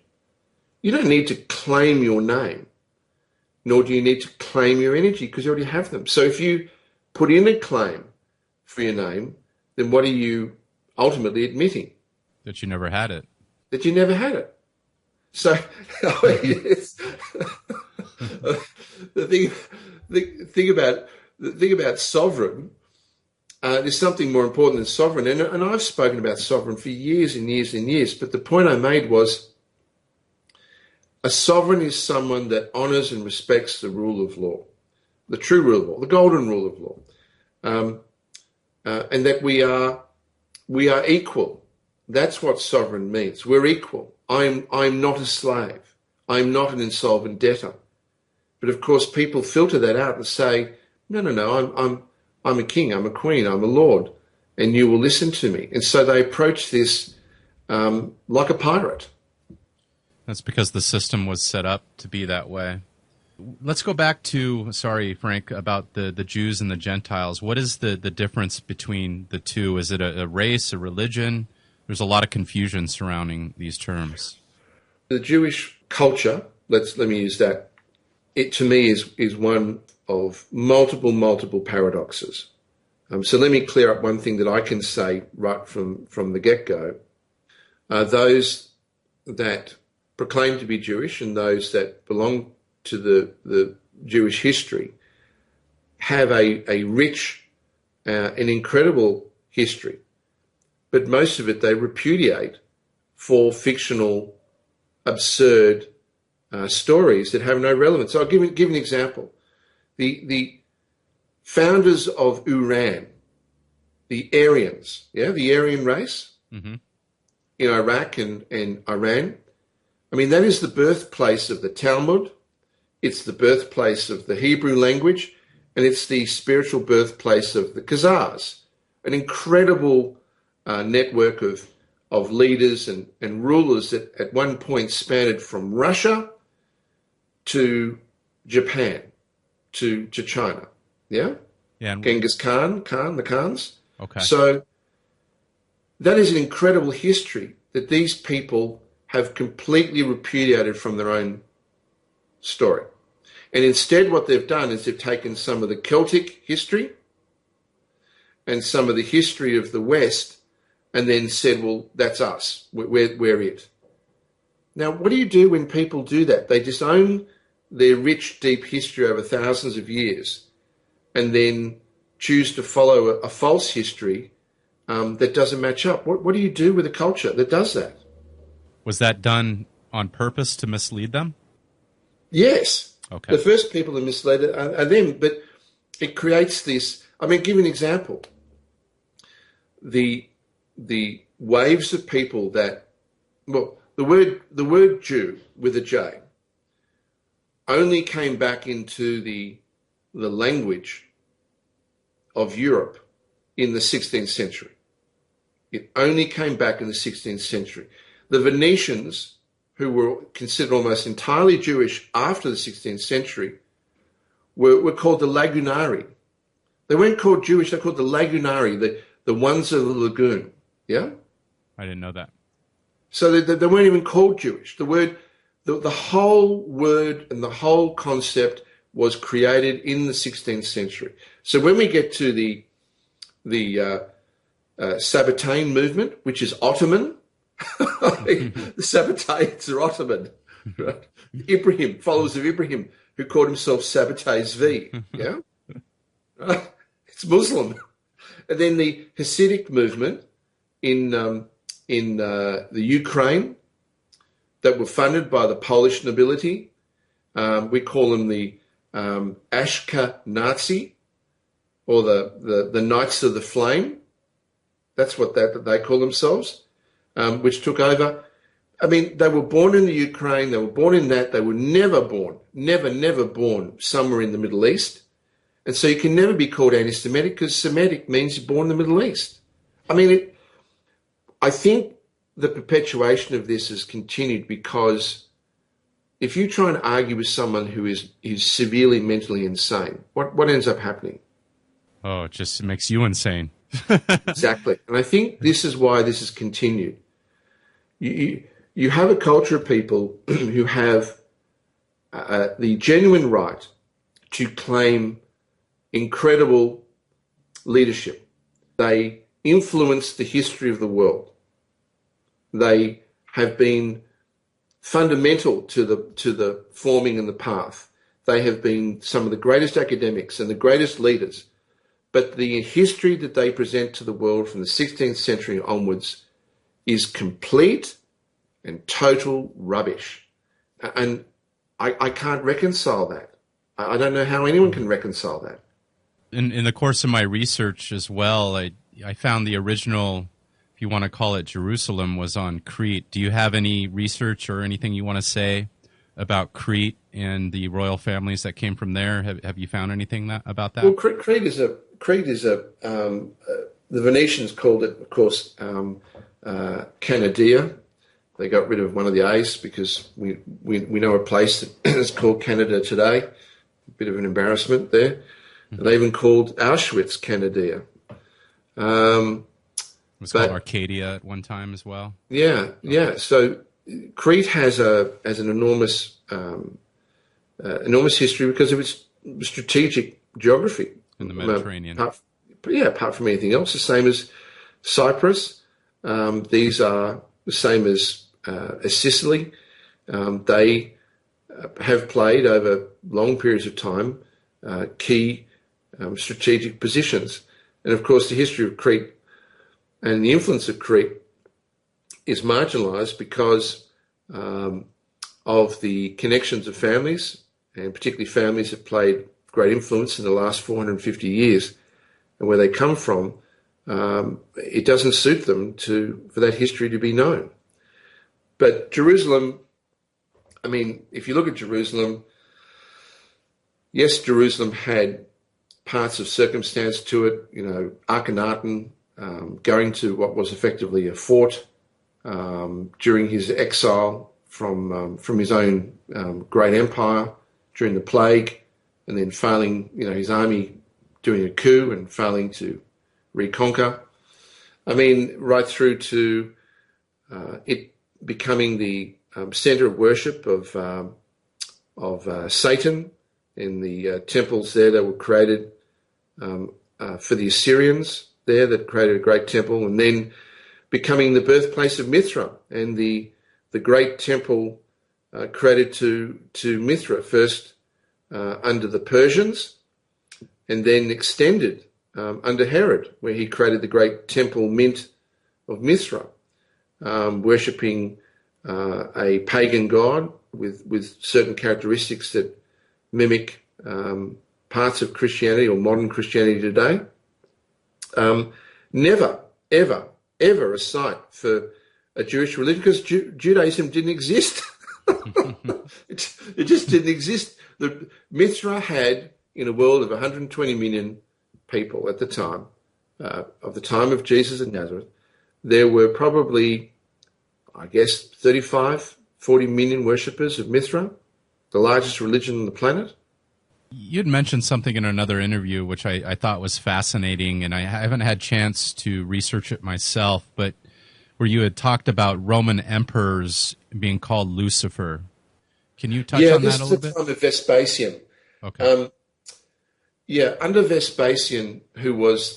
You don't need to claim your name, nor do you need to claim your energy because you already have them. So if you put in a claim for your name, then what are you ultimately admitting? That you never had it. That you never had it. So, yes. the thing about sovereign, there's something more important than sovereign. And I've spoken about sovereign for years and years and years. But the point I made was a sovereign is someone that honours and respects the rule of law, the true rule of law, the golden rule of law, and that we are equal. That's what sovereign means. We're equal. I'm not a slave. I'm not an insolvent debtor. But of course, people filter that out and say, no, I'm a king, I'm a queen, I'm a lord, and you will listen to me. And so they approach this like a pirate. That's because the system was set up to be that way. Let's go back to, sorry, Frank, about the Jews and the Gentiles. What is the difference between the two? Is it a race, a religion? There's a lot of confusion surrounding these terms. The Jewish culture, let me use that, it to me is one of multiple paradoxes. So let me clear up one thing that I can say right from the get-go. Those that proclaim to be Jewish and those that belong to the Jewish history have a rich and incredible history, but most of it they repudiate for fictional, absurd stories that have no relevance. So I'll give an example. The founders of Iran, the Aryans, the Aryan race in Iraq and Iran, I mean, that is the birthplace of the Talmud, it's the birthplace of the Hebrew language, and it's the spiritual birthplace of the Khazars, an incredible network of leaders and rulers that at one point spanned from Russia to Japan to China, yeah? Genghis Khan, the Khans. Okay. So that is an incredible history that these people have completely repudiated from their own story. And instead what they've done is they've taken some of the Celtic history and some of the history of the West and then said, well, that's us. We're it. Now, what do you do when people do that? They disown their rich, deep history over thousands of years and then choose to follow a false history that doesn't match up. What do you do with a culture that does that? Was that done on purpose to mislead them? Yes. Okay. The first people that misled are them, but it creates this. I mean, give you an example. The waves of people that, well, the word Jew with a J only came back into the language of Europe in the 16th century. It only came back in the 16th century. The Venetians, who were considered almost entirely Jewish after the 16th century, were called the Lagunari. They weren't called Jewish, they're called the Lagunari, the ones of the lagoon. Yeah? I didn't know that. So they weren't even called Jewish. The whole word and the whole concept was created in the 16th century. So when we get to the Sabbatean movement, which is Ottoman, the Sabbateans are Ottoman. right? Ibrahim, followers of Ibrahim, who called himself Sabbatai Zvi. Yeah, right? It's Muslim. And then the Hasidic movement in the Ukraine that were funded by the Polish nobility. We call them the Ashkenazi, or the Knights of the Flame. That's what they call themselves, which took over. I mean, they were born in the Ukraine. They were born in that. They were never born somewhere in the Middle East. And so you can never be called anti-Semitic, because Semitic means you're born in the Middle East. I mean, I think the perpetuation of this has continued because if you try and argue with someone who is severely mentally insane, what ends up happening? Oh, it just makes you insane. Exactly. And I think this is why this has continued. You have a culture of people who have the genuine right to claim incredible leadership. They influence the history of the world. They have been fundamental to the forming and the path. They have been some of the greatest academics and the greatest leaders. But the history that they present to the world from the 16th century onwards is complete and total rubbish. And I can't reconcile that. I don't know how anyone can reconcile that. In the course of my research as well, I found the original, if you want to call it Jerusalem, was on Crete. Do you have any research or anything you want to say about Crete and the royal families that came from there? Have you found anything about that? Well, Crete is a the Venetians called it, of course, Cannadia. They got rid of one of the A's because we know a place that is called Canada today. A bit of an embarrassment there. Mm-hmm. They even called Auschwitz Cannadia. It was called Arcadia at one time as well. Yeah, yeah. So Crete has an enormous history because of its strategic geography in the Mediterranean. Apart from anything else, the same as Cyprus. These are the same as Sicily. They have played over long periods of time key strategic positions. And of course, the history of Crete and the influence of Crete is marginalised because of the connections of families, and particularly families that played great influence in the last 450 years. And where they come from, it doesn't suit them for that history to be known. But Jerusalem, I mean, if you look at Jerusalem, yes, Jerusalem had parts of circumstance to it, you know, Akhenaten going to what was effectively a fort during his exile from his own great empire during the plague, and then failing, you know, his army doing a coup and failing to reconquer. I mean, right through to it becoming the center of worship of Satan in the temples there that were created for the Assyrians there, that created a great temple, and then becoming the birthplace of Mithra and the great temple created to Mithra, first under the Persians and then extended under Herod, where he created the great temple mint of Mithra, worshipping a pagan god with certain characteristics that mimic parts of Christianity or modern Christianity today. Never, ever, ever a site for a Jewish religion, because Judaism didn't exist. It just didn't exist. Mithra had, in a world of 120 million people at the time, of the time of Jesus of Nazareth, there were probably, I guess, 35, 40 million worshippers of Mithra, the largest religion on the planet. You'd mentioned something in another interview which I thought was fascinating, and I haven't had a chance to research it myself, but where you had talked about Roman emperors being called Lucifer. Can you touch on that a little bit? Yeah, this is the time of Vespasian. Okay. Under Vespasian, who was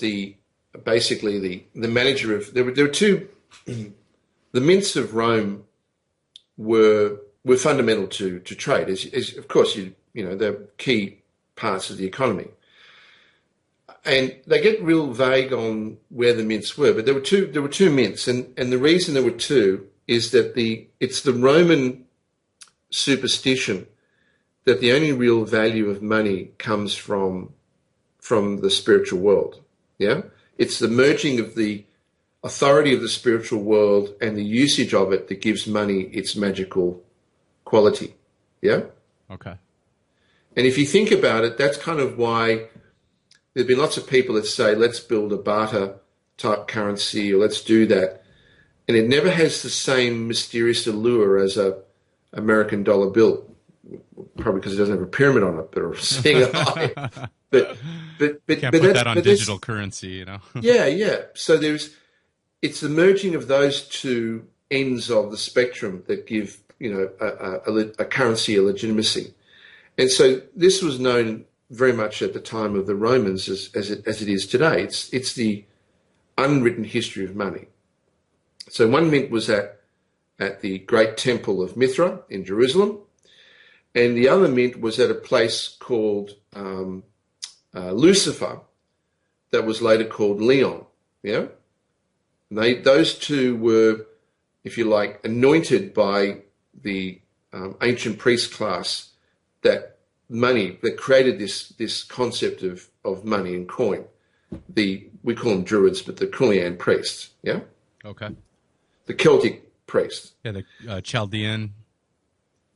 basically the manager of, there were two, the mints of Rome were were fundamental to trade. As of course, they're key parts of the economy. And they get real vague on where the mints were, but there were two mints, and the reason there were two is that it's the Roman superstition that the only real value of money comes from the spiritual world. Yeah, it's the merging of the authority of the spiritual world and the usage of it that gives money its magical quality. Yeah. Okay. And if you think about it, that's kind of why there've been lots of people that say, let's build a barter type currency, or let's do that. And it never has the same mysterious allure as a American dollar bill, probably because it doesn't have a pyramid on it, but seeing it high. But can't put that on digital currency, Yeah. So it's the merging of those two ends of the spectrum that give a currency a legitimacy. And so this was known very much at the time of the Romans as it is today. It's the unwritten history of money. So one mint was at the great temple of Mithra in Jerusalem, and the other mint was at a place called Lucifer, that was later called Leon. Yeah, and those two were, if you like, anointed by the ancient priest class that created this concept of money and coin. We call them Druids, but the Kulian priests. Yeah. Okay. The Celtic priests. Yeah, the Chaldean.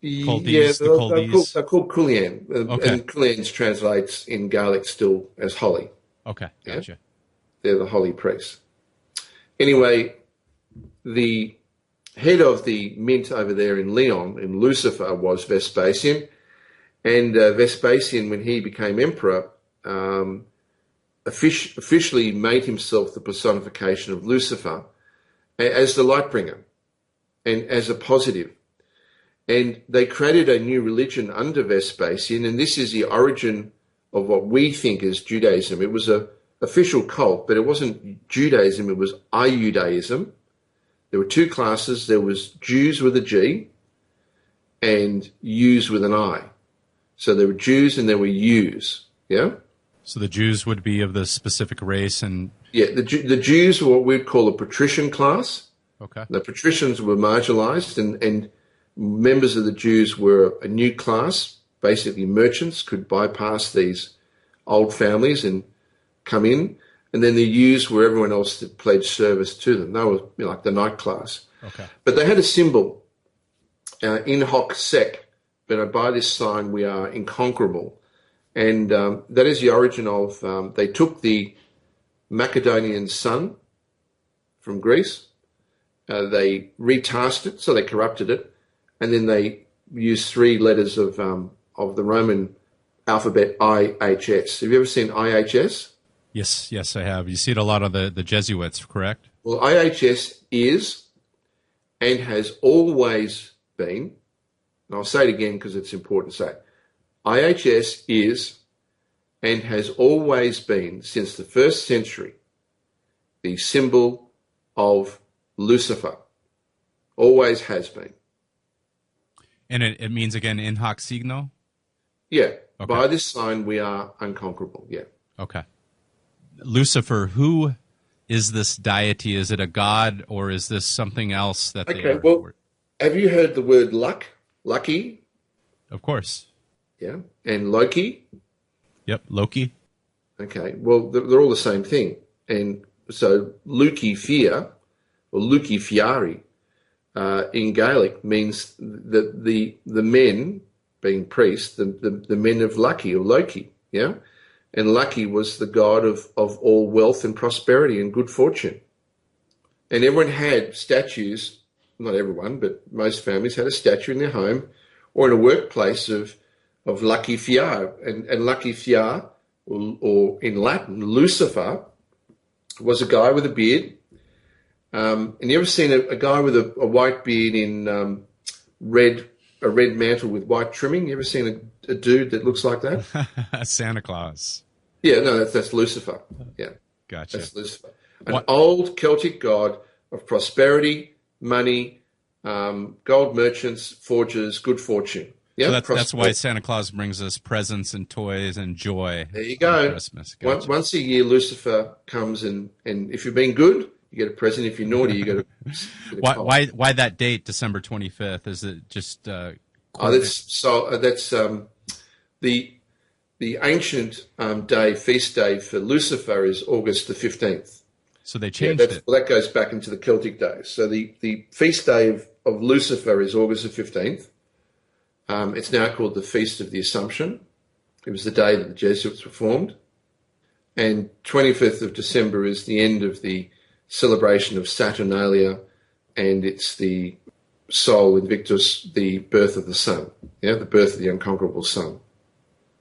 Chaldees, they're called Kulian. Okay. And Kulian translates in Gaelic still as holy. Okay, gotcha. Yeah? They're the holy priests. Anyway, the head of the mint over there in Leon, in Lucifer, was Vespasian. And Vespasian, when he became emperor, officially made himself the personification of Lucifer as the light bringer and as a positive. And they created a new religion under Vespasian, and this is the origin of what we think is Judaism. It was an official cult, but it wasn't Judaism, it was Iudaism. There were two classes. There was Jews with a G and U's with an I. So there were Jews and there were U's, yeah? So the Jews would be of the specific race and... Yeah, the Jews were what we'd call a patrician class. Okay. The patricians were marginalized, and members of the Jews were a new class. Basically, merchants could bypass these old families and come in. And then the U's were everyone else that pledged service to them. They were like the night class. Okay. But they had a symbol, in hoc sec, but by this sign we are inconquerable. And that is the origin of, they took the Macedonian sun from Greece, they retasked it, so they corrupted it, and then they used three letters of the Roman alphabet, IHS. Have you ever seen IHS? Yes, I have. You see it a lot of the Jesuits, correct? Well, IHS is and has always been, and I'll say it again because it's important to say, IHS is and has always been, since the 1st century, the symbol of Lucifer. Always has been. And it means, again, in hoc signo? Yeah. Okay. By this sign, we are unconquerable. Yeah. Okay. Lucifer, who is this deity? Is it a god, or is this something else that they are? Well, have you heard the word luck? Lucky? Of course. Yeah. And Loki? Yep, Loki. Okay. Well, they're all the same thing. And so Luci Fia, or Luci Fiari, in Gaelic means that the men, being priests, the men of Lucky or Loki, yeah? And Lucky was the god of all wealth and prosperity and good fortune. And everyone had statues, not everyone, but most families had a statue in their home or in a workplace of Lucky Fiar. And Lucky Fiar, or in Latin, Lucifer, was a guy with a beard. And you ever seen a guy with a white beard in a red mantle with white trimming? You ever seen a dude that looks like that? Santa Claus. Yeah, no, that's Lucifer. Yeah, gotcha. That's Lucifer, an old Celtic god of prosperity, money, gold merchants, forgers, good fortune. So Yeah, that's why Santa Claus brings us presents and toys and joy. There you on go. Christmas. Gotcha. Once a year, Lucifer comes and if you've been good, you get a present. If you're naughty, you get a cold. Why that date, December 25th? Is it just That's the ancient feast day for Lucifer is August the 15th. So they changed it. Well, that goes back into the Celtic days. So the feast day of Lucifer is August the 15th. It's now called the Feast of the Assumption. It was the day that the Jesuits were formed. And 25th of December is the end of the celebration of Saturnalia, and it's the Sol Invictus, the birth of the sun, the birth of the unconquerable sun.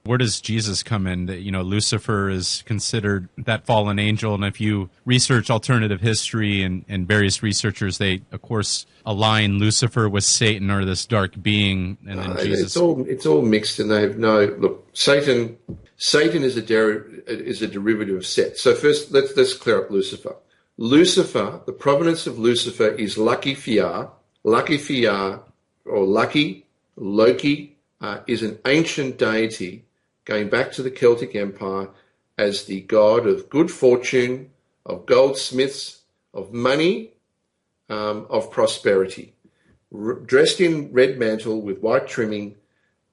Where does Jesus come in? Lucifer is considered that fallen angel, and if you research alternative history and various researchers, they, of course, align Lucifer with Satan or this dark being, and then Jesus. It's all mixed, and they have look. Satan is a derivative of Set. So first, let's clear up Lucifer. Lucifer, the provenance of Lucifer is Lucky Fiar. Lucky Fiar, or Lucky, Loki, is an ancient deity going back to the Celtic Empire as the god of good fortune, of goldsmiths, of money, of prosperity. Dressed in red mantle with white trimming,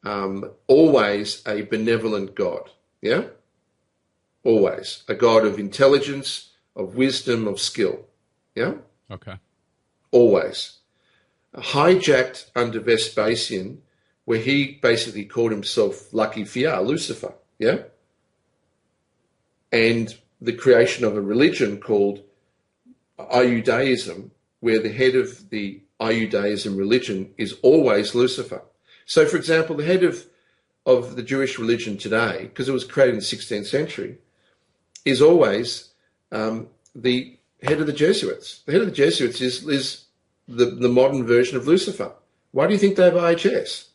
always a benevolent god, yeah? Always. A god of intelligence, of wisdom, of skill, yeah? Okay. Always. Hijacked under Vespasian, where he basically called himself Lucky Fiar, Lucifer, yeah? And the creation of a religion called Iudaism, where the head of the Iudaism religion is always Lucifer. So, for example, the head of the Jewish religion today, because it was created in the 16th century, is always the head of the Jesuits. The head of the Jesuits is the modern version of Lucifer. Why do you think they have IHS?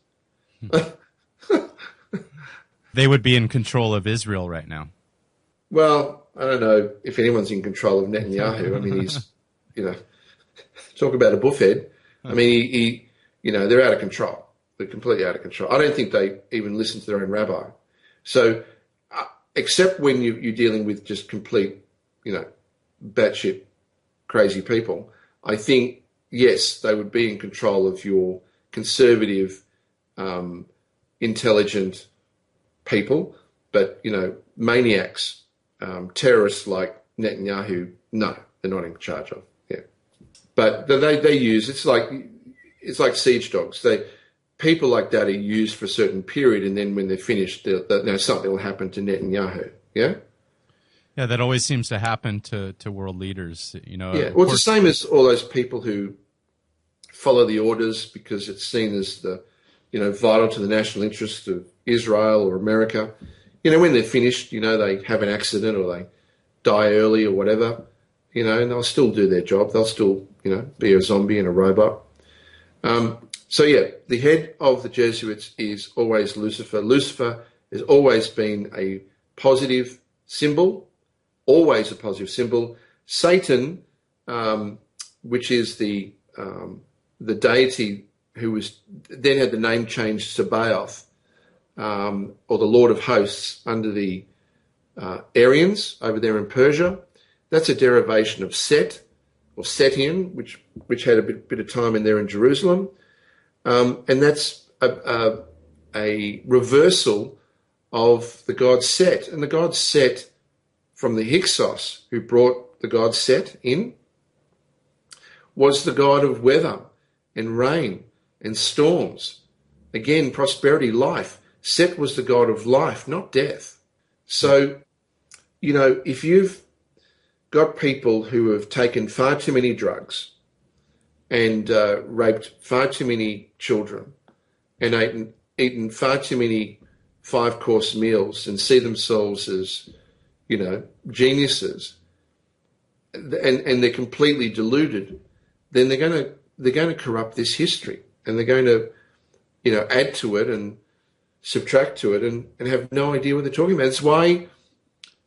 They would be in control of Israel right now. Well, I don't know if anyone's in control of Netanyahu. I mean, he's, talk about a buffhead. I mean, he they're out of control. They're completely out of control. I don't think they even listen to their own rabbi. So, except when you're dealing with just complete, batshit crazy people, I think, yes, they would be in control of your conservative, intelligent people, but maniacs, terrorists like Netanyahu, no, they're not in charge of. Yeah, but they use it's like siege dogs. People like that are used for a certain period, and then when they're finished, something will happen to Netanyahu. Yeah. Yeah, that always seems to happen to world leaders. Yeah, well, it's the same as all those people who follow the orders because it's seen as the vital to the national interest of Israel or America. When they're finished, they have an accident or they die early or whatever, and they'll still do their job. They'll still, be a zombie and a robot. So, yeah, the head of the Jesuits is always Lucifer. Lucifer has always been a positive symbol, always a positive symbol. Satan, which is the deity who was then had the name changed to Baoth, or the Lord of Hosts under the Aryans over there in Persia. That's a derivation of Set or Setian, which had a bit of time in there in Jerusalem, and that's a reversal of the god Set. And the god Set from the Hyksos, who brought the god Set in, was the god of weather and rain and storms. Again, prosperity, life. Set was the god of life, not death. So, if you've got people who have taken far too many drugs and raped far too many children and eaten far too many 5-course meals and see themselves as, geniuses, and they're completely deluded, then they're going to corrupt this history, and they're going to, add to it and subtract to it and have no idea what they're talking about. It's why,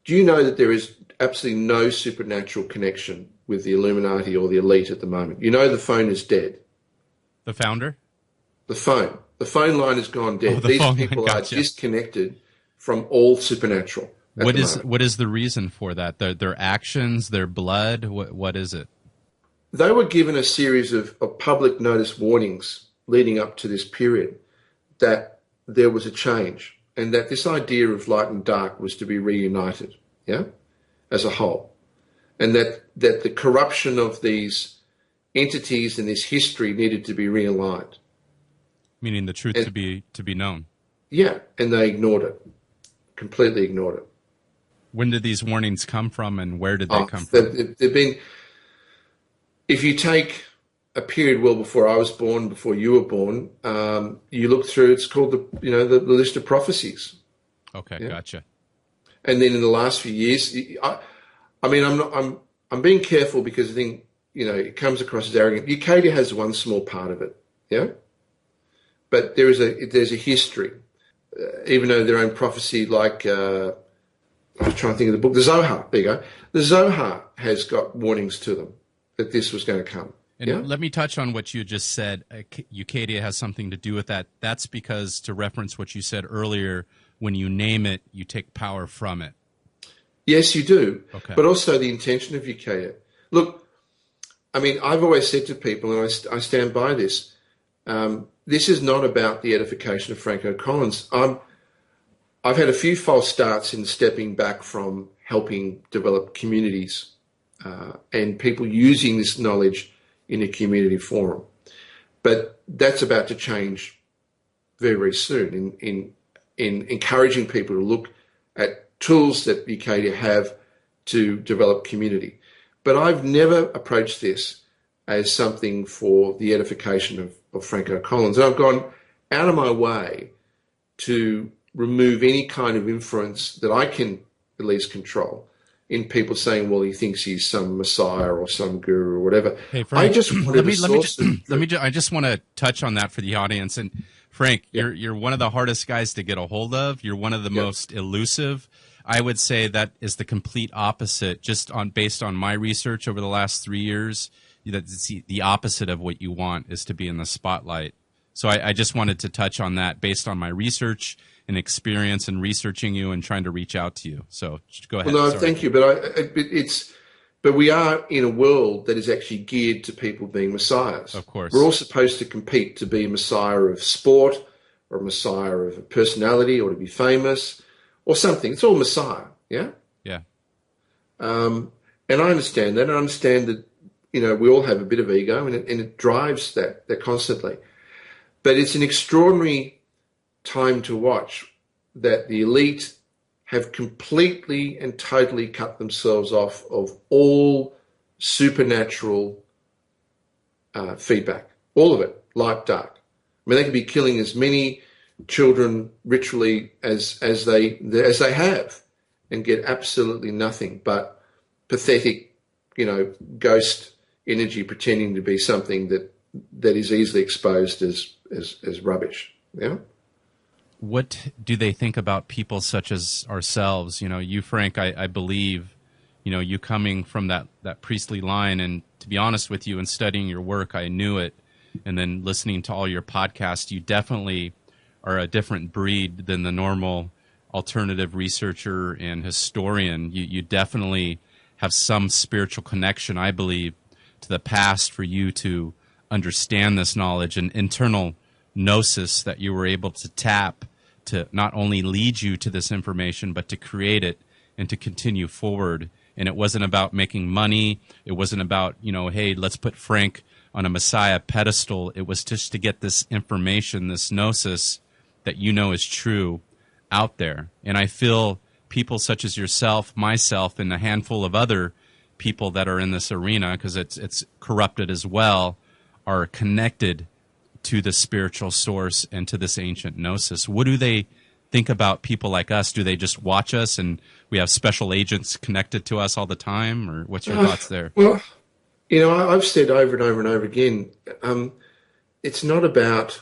do you know that there is absolutely no supernatural connection with the Illuminati or the elite at the moment? The phone is dead. The founder? The phone. The phone line has gone dead. Oh, the These phone people line. are Gotcha. disconnected from all supernatural. What is the reason for that? Their actions, their blood? What is it? They were given a series of public notice warnings leading up to this period that there was a change and that this idea of light and dark was to be reunited, yeah, as a whole. And that the corruption of these entities and this history needed to be realigned. Meaning the truth to be known. Yeah, and they ignored it, completely ignored it. When did these warnings come from, and where did they come from? They've been. If you take a period well before I was born, before you were born, you look through. It's called the list of prophecies. Okay, yeah? Gotcha. And then in the last few years, I'm being careful because I think it comes across as arrogant. Ucadia has one small part of it, yeah, but there's a history, even though their own prophecy, like I was trying to think of the book, the Zohar. There you go. The Zohar has got warnings to them that this was going to come. And yeah? let me touch on what you just said. Ucadia has something to do with that. That's because, to reference what you said earlier, when you name it, you take power from it. Yes, you do. Okay. But also the intention of Ucadia. Look, I've always said to people, and I stand by this, this is not about the edification of Franco Collins. I've had a few false starts in stepping back from helping develop communities and people using this knowledge in a community forum. But that's about to change very, very soon in encouraging people to look at tools that Ucadia have to develop community. But I've never approached this as something for the edification of Franco Collins. And I've gone out of my way to remove any kind of influence that I can at least control in people saying, well, he thinks he's some messiah or some guru or whatever. Hey, Frank, I just I just want to touch on that for the audience. And Frank, you're one of the hardest guys to get a hold of. You're one of the most elusive. I would say that is the complete opposite. Based on my research over the last 3 years, that's the opposite of what you want is to be in the spotlight. So I just wanted to touch on that based on my research and experience in researching you and trying to reach out to you. So go ahead. Well, no, thank you. But we are in a world that is actually geared to people being messiahs. Of course. We're all supposed to compete to be a messiah of sport or a messiah of a personality or to be famous or something. It's all messiah, yeah? Yeah. And I understand that. I understand that, we all have a bit of ego and it drives that constantly. But it's an extraordinary time to watch that the elite have completely and totally cut themselves off of all supernatural feedback, all of it, light, dark. They could be killing as many children ritually as they have, and get absolutely nothing but pathetic, ghost energy pretending to be something that is easily exposed as rubbish. Yeah. What do they think about people such as ourselves? You, Frank, I believe, you coming from that priestly line, and to be honest with you, in studying your work, I knew it. And then listening to all your podcasts, you definitely are a different breed than the normal alternative researcher and historian. You definitely have some spiritual connection, I believe, to the past for you to understand this knowledge and internal gnosis that you were able to tap to not only lead you to this information, but to create it and to continue forward. And it wasn't about making money. It wasn't about, hey, let's put Frank on a Messiah pedestal. It was just to get this information, this gnosis that is true out there. And I feel people such as yourself, myself, and a handful of other people that are in this arena, because it's corrupted as well, are connected to the spiritual source and to this ancient gnosis. What do they think about people like us? Do they just watch us and we have special agents connected to us all the time? Or what's your thoughts there? Well, I've said over and over and over again, it's not about,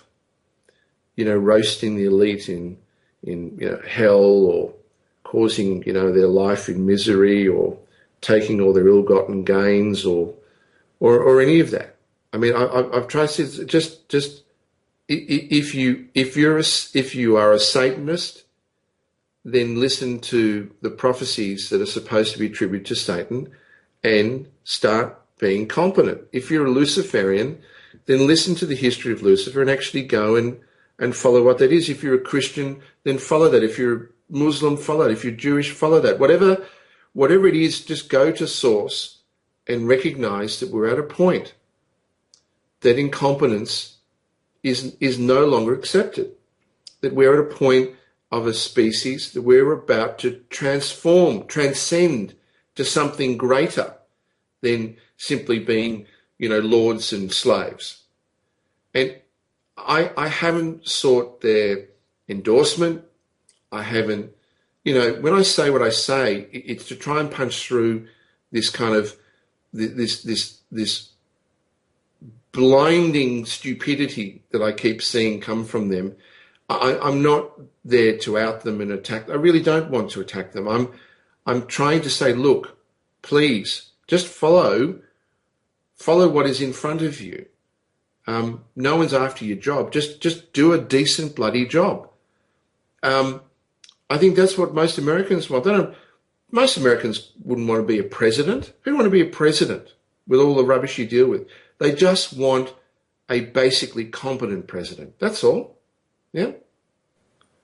roasting the elite in hell or causing, their life in misery or taking all their ill-gotten gains or any of that. I mean, I've tried to say, just if you are a Satanist, then listen to the prophecies that are supposed to be attributed to Satan and start being competent. If you're a Luciferian, then listen to the history of Lucifer and actually go and follow what that is. If you're a Christian, then follow that. If you're Muslim, follow it. If you're Jewish, follow that. Whatever it is, just go to source and recognize that we're at a point that incompetence is no longer accepted, that we're at a point of a species that we're about to transcend to something greater than simply being, lords and slaves. And I haven't sought their endorsement. I haven't, when I say what I say, it's to try and punch through this kind of, this blinding stupidity that I keep seeing come from them. I'm not there to out them and attack. I really don't want to attack them. I'm trying to say, look, please, just follow what is in front of you. No one's after your job. Just do a decent bloody job. I think that's what most Americans want. Most Americans wouldn't want to be a president. Who want to be a president with all the rubbish you deal with? They just want a basically competent president. That's all. Yeah.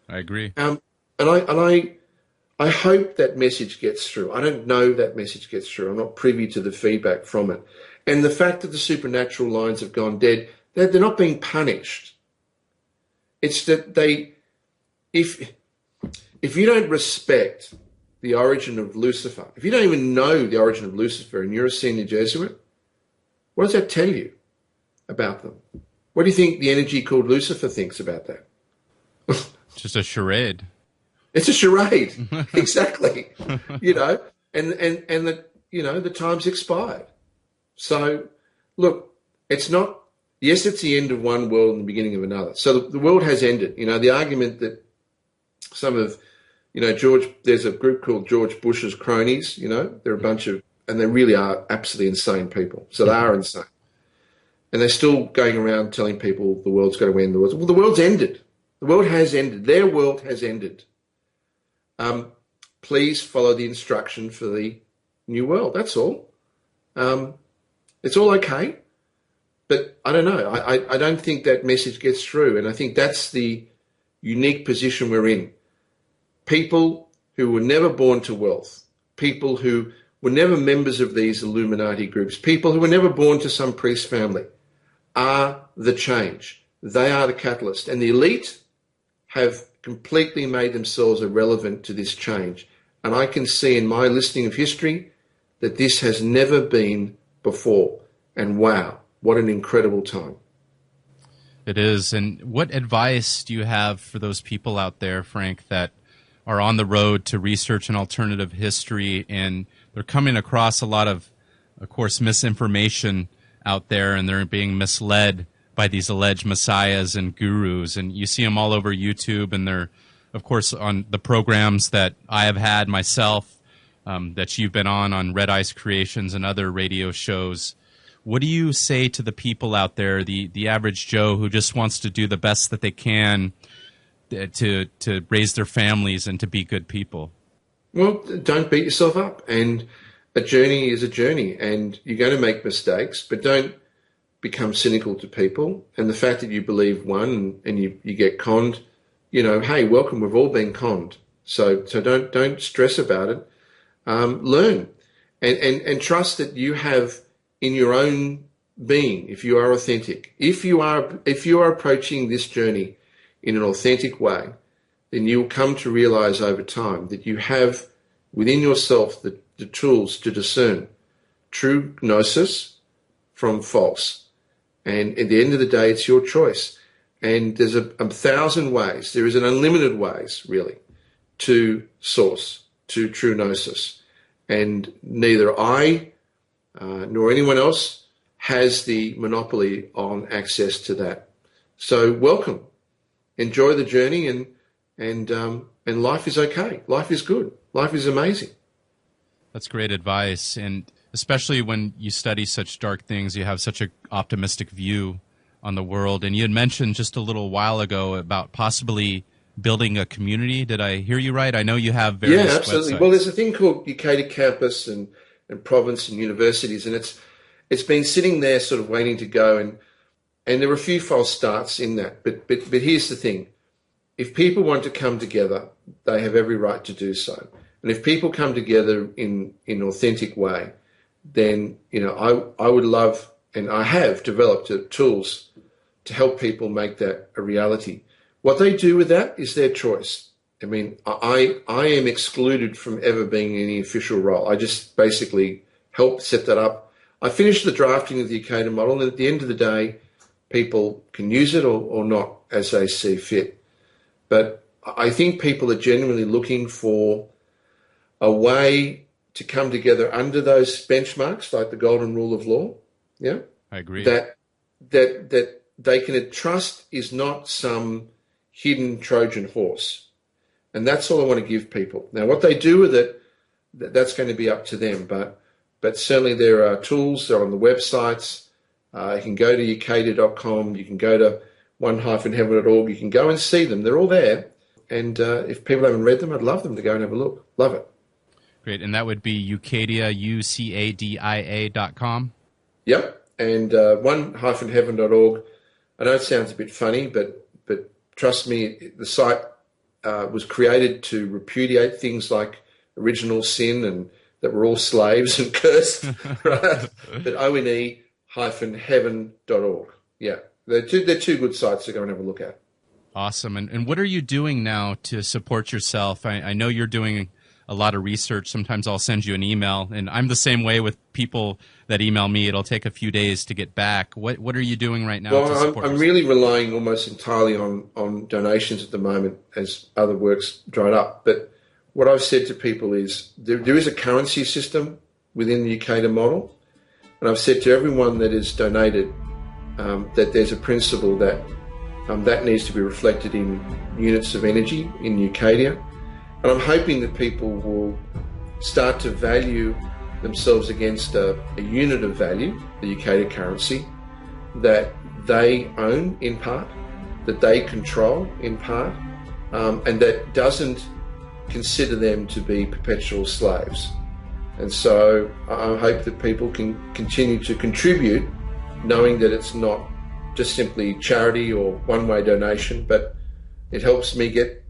I agree. And I hope that message gets through. I don't know that message gets through. I'm not privy to the feedback from it. And the fact that the supernatural lines have gone dead, they're not being punished. It's that if you don't respect the origin of Lucifer, if you don't even know the origin of Lucifer and you're a senior Jesuit, what does that tell you about them? What do you think the energy called Lucifer thinks about that? Just a charade. It's a charade, exactly. And the time's expired. So, look, it's not. Yes, it's the end of one world and the beginning of another. So the world has ended. The argument that some of, there's a group called George Bush's cronies. They're a bunch of, and they really are absolutely insane people. So they are insane, and they're still going around telling people the world's going to end. Well, the world's ended. The world has ended. Their world has ended. Please follow the instruction for the new world. That's all. It's all okay. But I don't know. I don't think that message gets through. And I think that's the unique position we're in. People who were never born to wealth, people who were never members of these Illuminati groups, people who were never born to some priest family are the change. They are the catalyst. And the elite have completely made themselves irrelevant to this change. And I can see in my listening of history that this has never been before. And wow, what an incredible time. It is. And what advice do you have for those people out there, Frank, that are on the road to research an alternative history, and they're coming across a lot of course, misinformation out there, and they're being misled by these alleged messiahs and gurus, and you see them all over YouTube, and they're, of course, on the programs that I have had myself, that you've been on Red Ice Creations and other radio shows. What do you say to the people out there, the average Joe who just wants to do the best that they can to raise their families and to be good people? Well, don't beat yourself up. And a journey is a journey, and you're going to make mistakes, but don't become cynical to people. And the fact that you believe one and you get conned, hey, welcome. We've all been conned. So don't stress about it. Learn and trust that you have in your own being, if you are authentic, if you are approaching this journey in an authentic way, then you will come to realize over time that you have within yourself the tools to discern true gnosis from false. And at the end of the day, it's your choice. And there's a thousand ways. There is an unlimited ways, really, to source, to true gnosis. And neither I nor anyone else has the monopoly on access to that. So welcome. Enjoy the journey, and life is okay. Life is good. Life is amazing. That's great advice. And especially when you study such dark things. You have such an optimistic view on the world. And you had mentioned just a little while ago about possibly building a community. Did I hear you right? I know you have various absolutely. websites. Well, there's a thing called Ucadia Campus and province and universities, and it's been sitting there sort of waiting to go, and there are a few false starts in that. But here's the thing. If people want to come together, they have every right to do so. And if people come together in an authentic way, then, I would love, and I have developed tools to help people make that a reality. What they do with that is their choice. I mean, I am excluded from ever being in any official role. I just basically help set that up. I finished the drafting of the Ucadia model, and at the end of the day, people can use it or not as they see fit. But I think people are genuinely looking for a way to come together under those benchmarks, like the golden rule of law. Yeah, I agree. That they can trust is not some hidden Trojan horse, and that's all I want to give people. Now, what they do with it, that's going to be up to them. But certainly there are tools. They're on the websites. You can go to ucadia.com. You can go to one-heaven.org. You can go and see them. They're all there. And if people haven't read them, I'd love them to go and have a look. Love it. Great. And that would be Ucadia, UCADIA.com? Yep. And one-heaven.org. I know it sounds a bit funny, but trust me, the site was created to repudiate things like original sin and that we're all slaves and cursed, right? But one-heaven.org. Yeah. They're two good sites to go and have a look at. Awesome. And what are you doing now to support yourself? I know you're doing a lot of research. Sometimes I'll send you an email, and I'm the same way with people that email me. It'll take a few days to get back. What are you doing right now to support yourself? I'm really relying almost entirely on donations at the moment as other work's dried up. But what I've said to people is there is a currency system within the Ucadia model, and I've said to everyone that is donated that there's a principle that that needs to be reflected in units of energy in Ucadia. And I'm hoping that people will start to value themselves against a unit of value, the Ucadia currency, that they own in part, that they control in part, and that doesn't consider them to be perpetual slaves. And so I hope that people can continue to contribute, knowing that it's not just simply charity or one-way donation, but it helps me get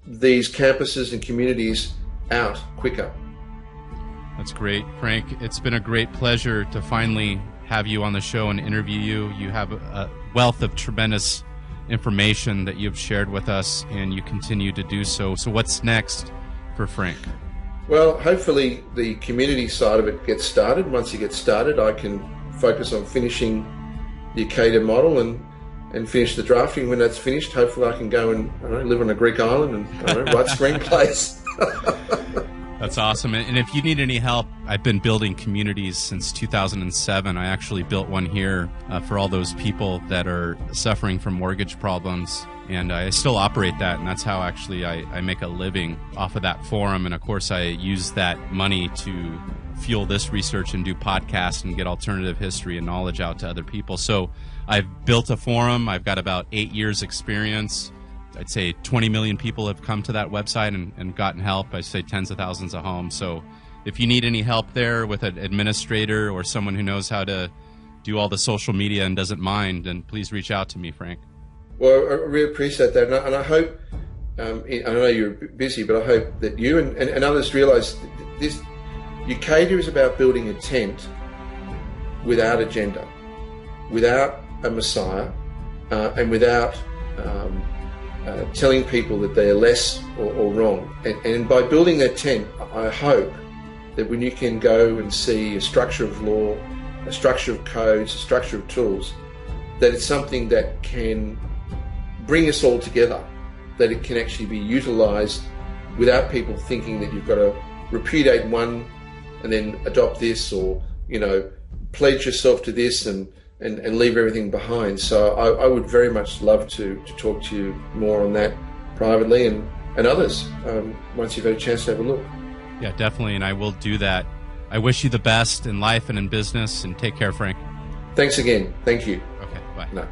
these campuses and communities out quicker. That's great, Frank. It's been a great pleasure to finally have you on the show and interview you. You have a wealth of tremendous information that you've shared with us, and you continue to do so. So what's next for Frank? Well, hopefully the community side of it gets started. Once it gets started, I can focus on finishing the Ucadia model and finish the drafting. When that's finished, hopefully I can go and live on a Greek island and write screenplays. That's awesome. And if you need any help, I've been building communities since 2007. I actually built one here for all those people that are suffering from mortgage problems. And I still operate that, and that's how actually I make a living off of that forum. And of course, I use that money to fuel this research and do podcasts and get alternative history and knowledge out to other people. So I've built a forum. I've got about 8 years experience. I'd say 20 million people have come to that website and gotten help. I say tens of thousands of homes. So if you need any help there with an administrator or someone who knows how to do all the social media and doesn't mind, then please reach out to me, Frank. Well, I really appreciate that. And I hope, I know you're busy, but I hope that you and others realize this. Ucadia is about building a tent without agenda, without a messiah, and without telling people that they are less or wrong. And by building that tent, I hope that when you can go and see a structure of law, a structure of codes, a structure of tools, that it's something that can bring us all together, that it can actually be utilised without people thinking that you've got to repudiate one and then adopt this, or pledge yourself to this and leave everything behind. So I would very much love to talk to you more on that privately and others once you've had a chance to have a look. Yeah, definitely, and I will do that. I wish you the best in life and in business, and take care, Frank. Thanks again. Thank you. Okay, bye. No.